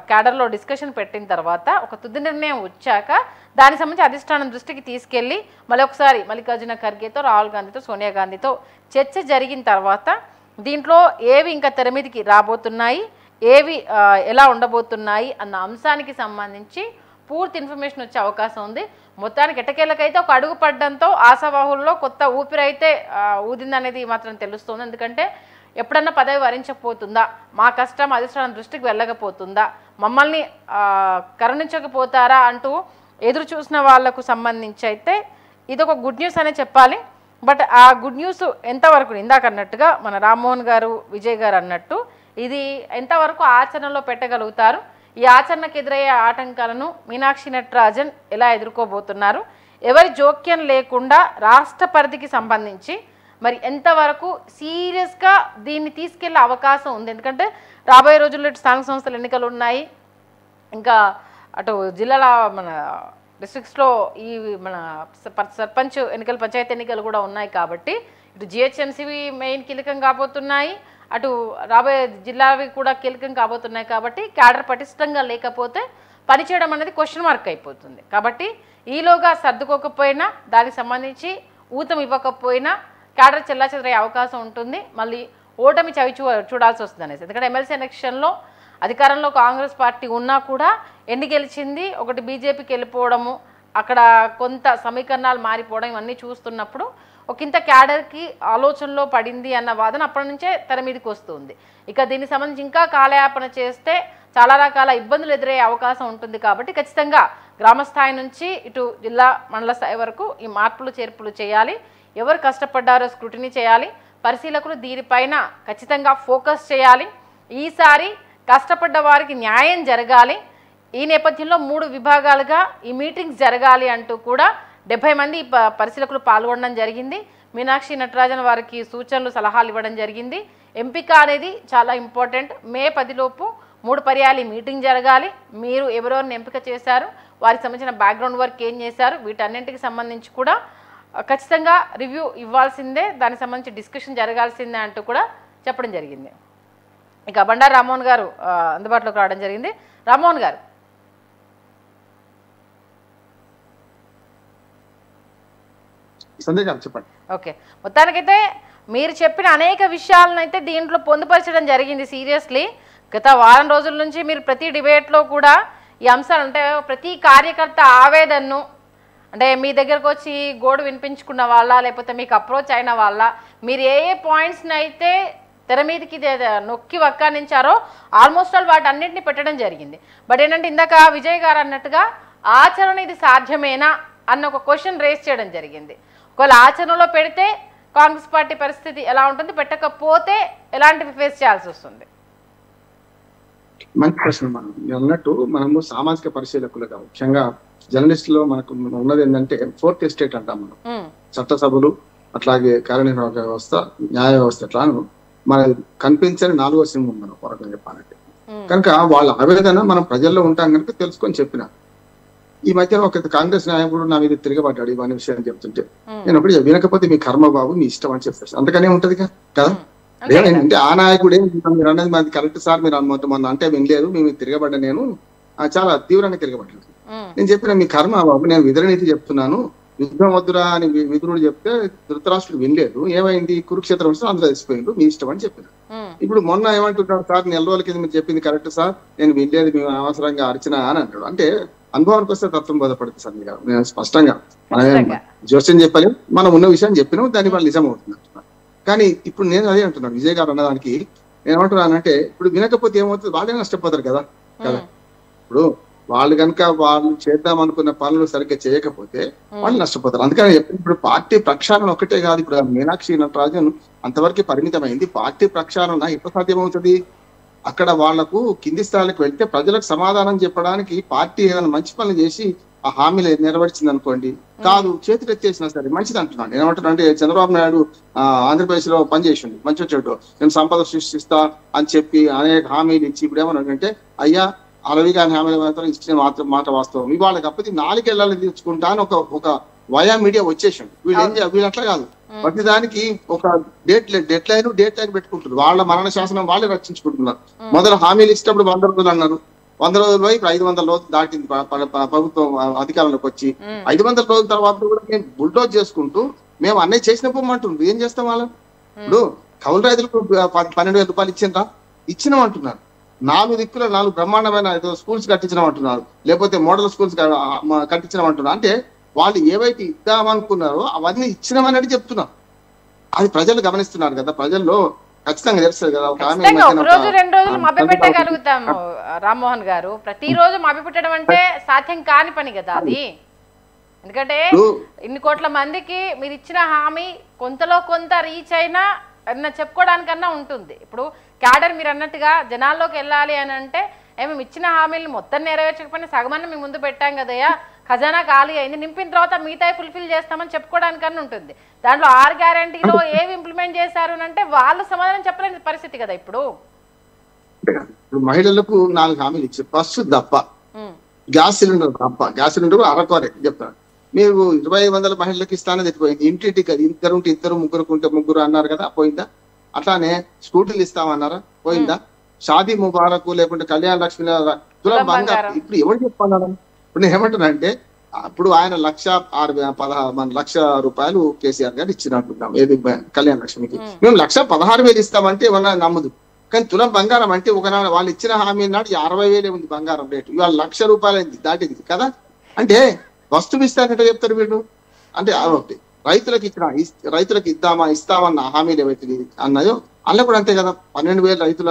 S1: క్యాడర్లో డిస్కషన్ పెట్టిన తర్వాత ఒక తుది నిర్ణయం వచ్చాక దానికి సంబంధించి అధిష్టానం దృష్టికి తీసుకెళ్ళి మళ్ళీ ఒకసారి మల్లికార్జున ఖర్గేతో, రాహుల్ గాంధీతో, సోనియా గాంధీతో చర్చ జరిగిన తర్వాత దీంట్లో ఏవి ఇంకా తెర మీదకి రాబోతున్నాయి, ఏవి ఎలా ఉండబోతున్నాయి అన్న అంశానికి సంబంధించి పూర్తి ఇన్ఫర్మేషన్ వచ్చే అవకాశం ఉంది. మొత్తానికి ఎట్టకేళ్ళకైతే ఒక అడుగు పడడంతో ఆశావాహుల్లో కొత్త ఊపిరైతే ఊదిందనేది మాత్రం తెలుస్తుంది. ఎందుకంటే ఎప్పుడన్నా పదవి వరించకపోతుందా, మా కష్టం అధిష్టానం దృష్టికి వెళ్ళకపోతుందా, మమ్మల్ని కరుణించకపోతారా అంటూ ఎదురు చూసిన వాళ్లకు సంబంధించి అయితే ఇదొక గుడ్ న్యూస్ అనే చెప్పాలి. బట్ ఆ గుడ్ న్యూస్ ఎంతవరకు ఇందాక అన్నట్టుగా మన రామ్మోహన్ గారు, విజయ్ గారు అన్నట్టు ఇది ఎంతవరకు ఆచరణలో పెట్టగలుగుతారు, ఈ ఆచరణకు ఎదురయ్యే ఆటంకాలను మీనాక్షి నటరాజన్ ఎలా ఎదుర్కోబోతున్నారు, ఎవరి జోక్యం లేకుండా రాష్ట్ర పరిధికి సంబంధించి మరి ఎంతవరకు సీరియస్గా దీన్ని తీసుకెళ్లే అవకాశం ఉంది. ఎందుకంటే రాబోయే రోజుల్లో స్థానిక సంస్థల ఎన్నికలు ఉన్నాయి, ఇంకా అటు జిల్లాల మన డిస్ట్రిక్ట్స్లో ఈ మన సర్పంచ్ ఎన్నికలు, పంచాయతీ ఎన్నికలు కూడా ఉన్నాయి. కాబట్టి ఇటు జిహెచ్ఎంసీవి మెయిన్ కీలకం కాబోతున్నాయి, అటు రాబోయే జిల్లావి కూడా కీలకం కాబోతున్నాయి. కాబట్టి క్యాడర్ పటిష్టంగా లేకపోతే పనిచేయడం అనేది క్వశ్చన్ మార్క్ అయిపోతుంది. కాబట్టి ఈలోగా సర్దుకోకపోయినా, దానికి సంబంధించి ఊతం ఇవ్వకపోయినా క్యాడర్ చెల్లాచెదరయ్యే అవకాశం ఉంటుంది. మళ్ళీ ఓటమి చవి చూడాల్సి వస్తుంది అనేసి. ఎందుకంటే ఎమ్మెల్సీ ఎలక్షన్లో అధికారంలో కాంగ్రెస్ పార్టీ ఉన్నా కూడా ఎన్ని గెలిచింది, ఒకటి బీజేపీకి వెళ్ళిపోవడము, అక్కడ కొంత సమీకరణాలు మారిపోవడం, ఇవన్నీ చూస్తున్నప్పుడు ఒకంత క్యాడర్కి ఆలోచనలో పడింది అన్న వాదన అప్పటి నుంచే తెర మీదకి వస్తుంది. ఇక దీనికి సంబంధించి ఇంకా కాలయాపన చేస్తే చాలా రకాల ఇబ్బందులు ఎదురయ్యే అవకాశం ఉంటుంది. కాబట్టి ఖచ్చితంగా గ్రామ స్థాయి నుంచి ఇటు జిల్లా మండల స్థాయి వరకు ఈ మార్పులు చేర్పులు చేయాలి. ఎవరు కష్టపడ్డారో స్క్రూటినీ చేయాలి. పరిశీలకులు దీనిపైన ఖచ్చితంగా ఫోకస్ చేయాలి. ఈసారి కష్టపడ్డ వారికి న్యాయం జరగాలి. ఈ నేపథ్యంలో 3 విభాగాలుగా ఈ మీటింగ్స్ జరగాలి అంటూ కూడా 70 మంది పరిశీలకులు పాల్గొనడం జరిగింది. మీనాక్షి నటరాజన్ వారికి సూచనలు, సలహాలు ఇవ్వడం జరిగింది. ఎంపిక అనేది చాలా ఇంపార్టెంట్. మే 10 లోపు 3 పర్యాలు మీటింగ్ జరగాలి. మీరు ఎవరెవరిని ఎంపిక చేశారు, వారికి సంబంధించిన బ్యాక్గ్రౌండ్ వర్క్ ఏం చేశారు, వీటన్నింటికి సంబంధించి కూడా ఖచ్చితంగా రివ్యూ ఇవ్వాల్సిందే, దానికి సంబంధించి డిస్కషన్ జరగాల్సిందే అంటూ కూడా చెప్పడం జరిగింది. ఇక బండారు రామ్మోహన్ గారు అందుబాటులోకి రావడం జరిగింది. రామ్మోహన్ గారు,
S4: చెప్పండి.
S1: ఓకే, మొత్తానికైతే మీరు చెప్పిన అనేక విషయాలను అయితే దీంట్లో పొందుపరచడం జరిగింది. సీరియస్లీ గత వారం రోజుల నుంచి మీరు ప్రతి డిబేట్లో కూడా ఈ అంశాలు, అంటే ప్రతి కార్యకర్త ఆవేదనను, అంటే మీ దగ్గరకు వచ్చి గోడు వినిపించుకున్న వాళ్ళ, లేకపోతే మీకు అప్రోచ్ అయిన వాళ్ళ, మీరు ఏ పాయింట్స్ని అయితే తెర మీదకి నొక్కి వక్కానించారో ఆల్మోస్ట్ ఆల్ వాటన్నింటినీ పెట్టడం జరిగింది. బట్ ఏంటంటే ఇందాక విజయ్ గారు అన్నట్టుగా ఆచరణ ఇది సాధ్యమేనా అన్న ఒక క్వశ్చన్ రేస్ చేయడం జరిగింది. ఒకవేళ ఆచరణలో పెడితే కాంగ్రెస్ పార్టీ పరిస్థితి ఎలా ఉంటుంది, పెట్టకపోతే ఎలాంటివి ఫేస్ చేయాల్సి వస్తుంది?
S4: మంచి ప్రశ్న. మనం అన్నట్టు మనము సామాజిక పరిశీలకులుగా, ముఖ్యంగా జర్నలిస్టులో మనకు ఉన్నది ఏంటంటే 4th ఎస్టేట్ అంటాం మనం. చట్టసభలు, అట్లాగే కార్యనిర్వాహక వ్యవస్థ, న్యాయ వ్యవస్థ, ఇట్లా మన కనిపించని 4వ సింహం మనం పొరగా చెప్పాలంటే. కనుక వాళ్ళ ఆవేదన మనం ప్రజల్లో ఉంటాం కనుక తెలుసుకొని చెప్పిన. ఈ మధ్య ఒక కాంగ్రెస్ నాయకుడు నా మీద తిరగబడ్డాడు ఇవన్నీ విషయాన్ని చెప్తుంటే, నేను ఒకటి వినకపోతే మీ కర్మ బాబు, మీ ఇష్టం అని చెప్పేసి అంతకనే ఉంటది కదా. అంటే ఆ నాయకుడే మీరు అన్నది మాది కరెక్ట్ సార్, మీరు మొన్న అంటే వినలేదు, మేము తిరగబడ్డా, నేను చాలా తీవ్రంగా తిరగబడ్డాను. నేను చెప్పిన మీ కర్మ బాబు, నేను విధురనీతి చెప్తున్నాను, యుద్ధం వద్దురా అని విదురుడు చెప్తే ధృతరాష్ట్రుడు వినలేదు. ఏమైంది, కురుక్షేత్రం వస్తే అందరూ తెలిసిపోయిండు, మీ ఇష్టం అని చెప్పిన. ఇప్పుడు మొన్న ఏమంటున్నాడు, సార్ 4 రోజుల కింద మీరు చెప్పింది కరెక్ట్ సార్, నేను వినలేదు, మేము అవసరంగా అరిచినా అని అంటాడు. అంటే అనుభవానికి వస్తే తత్వం బోధపడుతుంది సార్. మీరు నేను స్పష్టంగా మనం జోస్యం చెప్పలేం, మనం ఉన్న విషయాన్ని చెప్పినాం, దాని వల్ల నిజం అవుతుంది. కానీ ఇప్పుడు నేను అదే అంటున్నాను, విజయ్ గారు అన్నదానికి నేను ఏమంటున్నానంటే, ఇప్పుడు వినకపోతే ఏమవుతుంది, వాళ్ళే నష్టపోతారు కదా. ఇప్పుడు వాళ్ళు కనుక వాళ్ళు చేద్దాం అనుకున్న పనులు సరిగ్గా చేయకపోతే వాళ్ళు నష్టపోతారు. అందుకని ఇప్పుడు పార్టీ ప్రక్షాళన ఒకటే కాదు, ఇప్పుడు మీనాక్షి నటరాజన్ అంతవరకు పరిమితమైంది. పార్టీ ప్రక్షాళన ఎప్పుడు సాధ్యమవుతుంది, అక్కడ వాళ్లకు కింది స్థాయికి వెళ్తే ప్రజలకు సమాధానం చెప్పడానికి పార్టీ ఏదైనా మంచి పనులు చేసి ఆ హామీలు నెరవేర్చింది అనుకోండి, కాదు చేతులు ఎత్తేసినా సరే మంచిది అంటున్నాను. ఏమంటున్నా అంటే, చంద్రబాబు నాయుడు ఆంధ్రప్రదేశ్ లో పనిచేసిండు, మంచి వచ్చాడు, నేను సంపద సృష్టిస్తా అని చెప్పి అనేక హామీలు ఇచ్చి ఇప్పుడు ఏమన్నాడంటే, అయ్యా అలవి గారి హామీల మాత్రం ఇచ్చిన మాట వాస్తవం, ఇవాళ కాకపోతే 4 ఏళ్ళని తెచ్చుకుంటా అని ఒక వయా మీడియా వచ్చేసాడు. వీళ్ళు అట్లా కాదు, ప్రతి దానికి ఒక డెడ్ లైన్ పెట్టుకుంటారు. వాళ్ళ మరణ శాసనం వాళ్ళే రక్షించుకుంటున్నారు. మొదలు హామీలు ఇచ్చినప్పుడు 100 రోజులు అన్నారు, 100 రోజులు ఇప్పుడు 500 రోజులు దాటింది ప్రభుత్వం అధికారంలోకి వచ్చి. 500 రోజుల తర్వాత కూడా మేము బుల్డోజ్ చేసుకుంటూ మేము అన్నీ చేసిన పొమ్మంటున్నారు. ఏం చేస్తాం వాళ్ళం? ఇప్పుడు కౌలు రైతులకు 12,000 రూపాయలు ఇచ్చినాం అంటున్నారు. 4 దిక్కుల 4 బ్రహ్మాండమైన స్కూల్స్ కట్టించడం అంటున్నారు, లేకపోతే మోడల్ స్కూల్స్ కట్టించడం అంటున్నారు. అంటే వాళ్ళు ఏవైతే ఇద్దామనుకున్నారో అవన్నీ ఇచ్చినామని చెప్తున్నారు. అది ప్రజలు గమనిస్తున్నారు కదా, ప్రజల్లో ఖచ్చితంగా తెలుస్తుంది కదా. ఒక ఆమె
S1: రోజు 2 రోజులు మభ్యపెట్టగలుగుతాము రామ్మోహన్ గారు, ప్రతిరోజు మభ్యపెట్టడం అంటే సాధ్యం కాని పని కదా అది. ఎందుకంటే ఇన్ని కోట్ల మందికి మీరు ఇచ్చిన హామీ కొంతలో కొంత రీచ్ అయినా అన్న చెప్పుకోవడానికన్నా ఉంటుంది. ఇప్పుడు క్యాడర్ మీరు అన్నట్టుగా జనాల్లోకి వెళ్ళాలి అని అంటే మేము ఇచ్చిన హామీలు మొత్తం నెరవేర్చకపోయినా సగమన్న మేము ముందు పెట్టాం కదయ్యా, ఖజానా ఖాళీ అయింది, నింపిన తర్వాత మిగతా ఫుల్ఫిల్ చేస్తామని చెప్పుకోవడానికన్నా ఉంటుంది. దాంట్లో 6 గ్యారంటీలో ఏవి ఇంప్లిమెంట్ చేశారు అంటే వాళ్ళు సమాధానం చెప్పలేని పరిస్థితి కదా. ఇప్పుడు
S4: మహిళలకు 4 హామీలు ఇచ్చారు. ఫస్ట్ తప్ప గ్యాస్ సిలిండర్ తప్ప, గ్యాస్ సిలిండర్ అరకొరే చెప్తాను. మీరు 2500 మహిళలకు ఇస్తానని పోయింది. ఇంటింటికి ఇద్దరుంటే ఇద్దరు, ముగ్గురుకుంటే ముగ్గురు అన్నారు కదా, పోయిందా? అట్లానే స్కూటీలు ఇస్తామన్నారా, పోయిందా? షాదీ ముబారక్ లేకుంటే కళ్యాణ లక్ష్మి తులం బంగారం ఇప్పుడు ఎవరు చెప్పాలన్నా? ఇప్పుడు నేను ఏమంటున్నానంటే ఇప్పుడు ఆయన 1,16,000 రూపాయలు కేసీఆర్ గారు ఇచ్చినట్టున్నాం ఏది కళ్యాణ లక్ష్మికి. మేము 1,16,000 ఇస్తామంటే ఏమన్నా నమ్మదు. కానీ తులం బంగారం అంటే ఒకనాడు వాళ్ళు ఇచ్చిన హామీ నాడు 60,000 ఉంది బంగారం రేటు, ఇవాళ 1,00,000 రూపాయలు దాటింది కదా. అంటే వస్తువు ఇస్తానంటే చెప్తారు వీళ్ళు. అంటే ఒకటి రైతులకు ఇస్తామన్న హామీలు ఏవైతే అన్నాయో అలా కూడా అంతే కదా. 12,000 రైతుల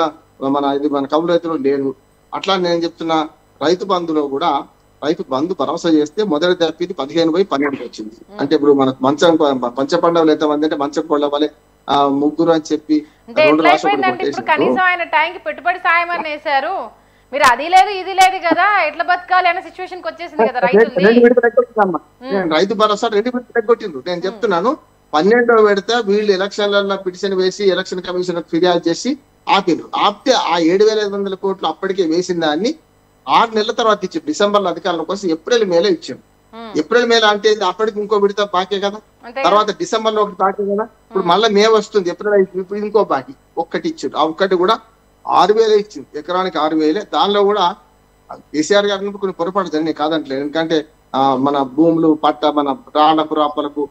S4: మన కౌలు రైతులు లేరు. అట్లా నేను చెప్తున్నా, రైతు బంధులో కూడా రైతు బంధు భరోసా చేస్తే మొదటి తప్పిది 15,000 వచ్చింది. అంటే ఇప్పుడు మనకు పంచపండవులు ఎంతమంది అంటే మంచం కొళ్ళ వలె ముగ్గురు అని చెప్పి
S1: కనీసం ఆయన టైంకి పెట్టుబడి సాయం అని వేశారు. మీరు అది లేదు ఇది లేదు కదా, ఎట్లా బతకాలి అనే సిచ్యువేషన్ వచ్చేసింది కదా
S4: రైతు భరోసా 2 విడతలు తగ్గొట్టిండ్రు. నేను చెప్తున్నాను 12వ విడత వీళ్ళు ఎలక్షన్లలో పిటిషన్ వేసి ఎలక్షన్ కమిషన్ ఫిర్యాదు చేసి ఆపితే ఆ 7,500 కోట్లు అప్పటికే వేసిన దాన్ని 6 నెలల తర్వాత ఇచ్చాం. డిసెంబర్లో అధికారంలోకి వస్తే ఏప్రిల్ మేలో ఇచ్చాం. ఏప్రిల్ మేలో అంటే అప్పటికి ఇంకో విడత బాకే కదా, తర్వాత డిసెంబర్ లో ఒకటి బాకే కదా, ఇప్పుడు మళ్ళీ మే వస్తుంది, ఏప్రిల్ ఇప్పుడు ఇంకో బాకీ ఒక్కటి ఇచ్చారు. ఆ ఒక్కటి కూడా 6,000 ఇచ్చింది, ఎకరానికి 6,000. దానిలో కూడా కేసీఆర్ గారిని కొన్ని పొరపాటు జరిగినాయి కాదంటలేదు. ఎందుకంటే మన భూములు పట్ట మన రాళ్లకు రాపలకు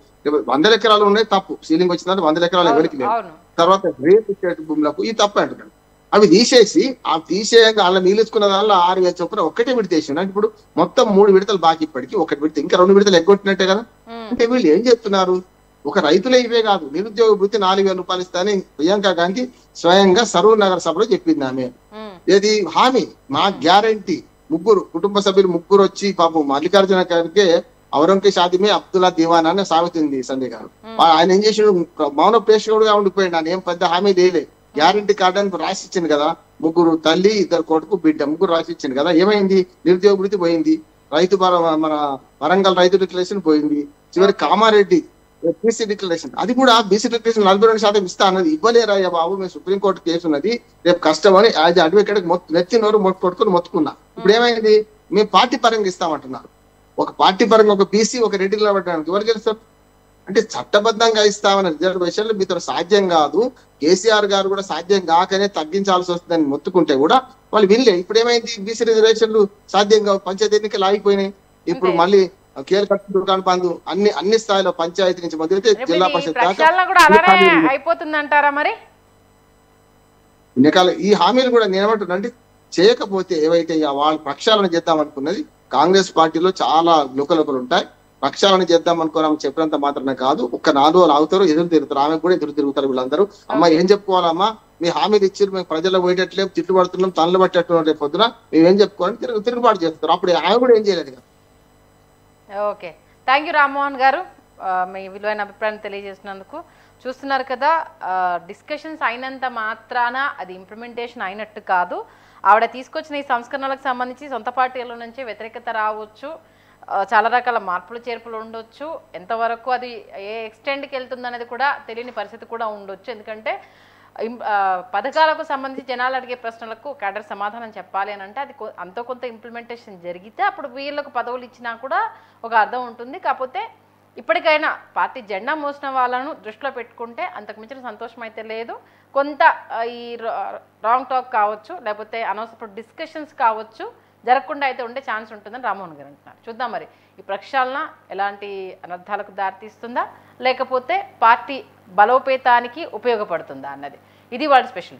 S4: 100 ఎకరాలు ఉన్నాయి తప్పు, సీలింగ్ వచ్చిందంటే 100 ఎకరాలు ఎవరికి లేదు. తర్వాత రేపు ఇచ్చే భూములకు ఈ తప్పు అంటున్నాడు. అవి తీసేసి తీసేయంగా అలా మిగిలించుకున్న దానిలో 6,000 చొప్పున ఒక్కటే విడత వేసాను. అంటే ఇప్పుడు మొత్తం 3 విడతలు బాకీ, ఇప్పటికి ఒకటి విడత, ఇంకా 2 విడతలు ఎగ్గొట్టినట్టే కదా. అంటే వీళ్ళు ఏం చెప్తున్నారు? ఒక రైతులే ఇవే కాదు, నిరుద్యోగ వృత్తి 4,000 రూపాయలు ఇస్తానని ప్రియాంక గాంధీ స్వయంగా సరూర్ నగర్ సభలో చెప్పింది. ఆమె ఏది హామీ, మా గ్యారంటీ. కుటుంబ సభ్యులు 3 వచ్చి పాపం మల్లికార్జున గారికి ఔరంకే షాదిమే అబ్దుల్లా దివానా అని సాగుతుంది సంజయ్ గారు. ఆయన ఏం చేసాడు, మౌన ప్రేక్షకుడుగా ఉండిపోయాడు. ఆయన ఏం పెద్ద హామీ లేలే. గ్యారంటీ కార్డు అని రాసి ఇచ్చింది కదా, 3 తల్లి 2 కొడుకు బిడ్డ 3 రాసి ఇచ్చింది కదా. ఏమైంది? నిరుద్యోగ వృత్తి పోయింది, రైతు మన వరంగల్ రైతు డిక్లరేషన్ పోయింది, చివరి కామారెడ్డి బీసీ డిక్లరేషన్, అది కూడా బీసీ డిక్లరేషన్ 42% ఇస్తా అన్నది. ఇవ్వలేరయ్యా బాబు, మేము సుప్రీంకోర్టు కేసు ఉన్నది, రేపు కష్టం అని యాజ్ అడ్వకేట్ నెత్తినోరు కొట్టుకుని మొత్తుకున్నా. ఇప్పుడు ఏమైంది? మేము పార్టీ పరంగా ఇస్తామంటున్నారు. ఒక పార్టీ పరంగా ఒక బీసీ ఒక రెడ్డి నిలబడడానికి ఎవరు గెలుస్తారు? అంటే చట్టబద్ధంగా ఇస్తామన్న రిజర్వేషన్లు మీతో సాధ్యం కాదు. కేసీఆర్ గారు కూడా సాధ్యం కాకనే తగ్గించాల్సి వస్తుందని మొత్తుకుంటే కూడా వాళ్ళు వినలే. ఇప్పుడు ఏమైంది? బీసీ రిజర్వేషన్లు సాధ్యం కావు, పంచాయతీ ఎన్నికలు ఆగిపోయినాయి. ఇప్పుడు మళ్ళీ కేరళ దుకాణ బంధు అన్ని స్థాయిలో పంచాయతీ నుంచి మొదలైతే జిల్లా పరిషత్
S1: అయిపోతుందంటారా మరి
S4: ఎన్నికల ఈ హామీలు కూడా నేనేమంటున్నా అంటే చేయకపోతే ఏవైతే వాళ్ళు ప్రక్షాళన చేద్దాం అనుకున్నది కాంగ్రెస్ పార్టీలో చాలా లుకలుకలు ఉంటాయి. ప్రక్షాళన చేద్దాం అనుకోని చెప్పినంత మాత్రమే కాదు, ఒక్క 4 రోజులు ఆగుతారు, ఎదురు తిరుగుతారు. ఆమె కూడా ఎదురు తిరుగుతారు వీళ్ళందరూ. అమ్మ ఏం చెప్పుకోవాలమ్మా, మీ హామీలు ఇచ్చారు, మేము ప్రజల్లో పోయేటట్లేదు, తిట్టు పడుతున్నాం, తనలు పట్టేట్టు రేపు పొద్దున మేమేం చెప్పుకోవాలని తిరుగుబాటు చేస్తారు. అప్పుడు ఆమె కూడా ఏం చేయలేదు కదా.
S1: ఓకే, థ్యాంక్ యూ రామ్మోహన్ గారు, మీ విలువైన అభిప్రాయం తెలియజేసినందుకు. చూస్తున్నారు కదా, డిస్కషన్స్ అయినంత మాత్రాన అది ఇంప్లిమెంటేషన్ అయినట్టు కాదు. ఆవిడ తీసుకొచ్చిన ఈ సంస్కరణలకు సంబంధించి సొంత పార్టీల నుంచి వ్యతిరేకత రావచ్చు, చాలా రకాల మార్పులు చేర్పులు ఉండొచ్చు, ఎంతవరకు అది ఏ ఎక్స్టెండ్కి వెళ్తుంది అనేది కూడా తెలియని పరిస్థితి కూడా ఉండొచ్చు. ఎందుకంటే పథకాలకు సంబంధించి జనాలు అడిగే ప్రశ్నలకు క్యాడర్ సమాధానం చెప్పాలి అని అంటే అది అంతో కొంత ఇంప్లిమెంటేషన్ జరిగితే అప్పుడు వీళ్ళకు పదవులు ఇచ్చినా కూడా ఒక అర్థం ఉంటుంది. కాకపోతే ఇప్పటికైనా పార్టీ జెండా మోసిన వాళ్ళను దృష్టిలో పెట్టుకుంటే అంతకు మించిన సంతోషం అయితే లేదు. కొంత ఈ రాంగ్ టాక్ కావచ్చు, లేకపోతే అనవసరపు డిస్కషన్స్ కావచ్చు, జరగకుండా అయితే ఉండే ఛాన్స్ ఉంటుందని రామ్మోహన్ గారు అంటున్నారు. చూద్దాం మరి ఈ ప్రక్షాళన ఎలాంటి అనర్థాలకు దారితీస్తుందా, లేకపోతే పార్టీ బలోపేతానికి ఉపయోగపడుతుందా అన్నది. ఇది వాళ్ళ స్పెషల్.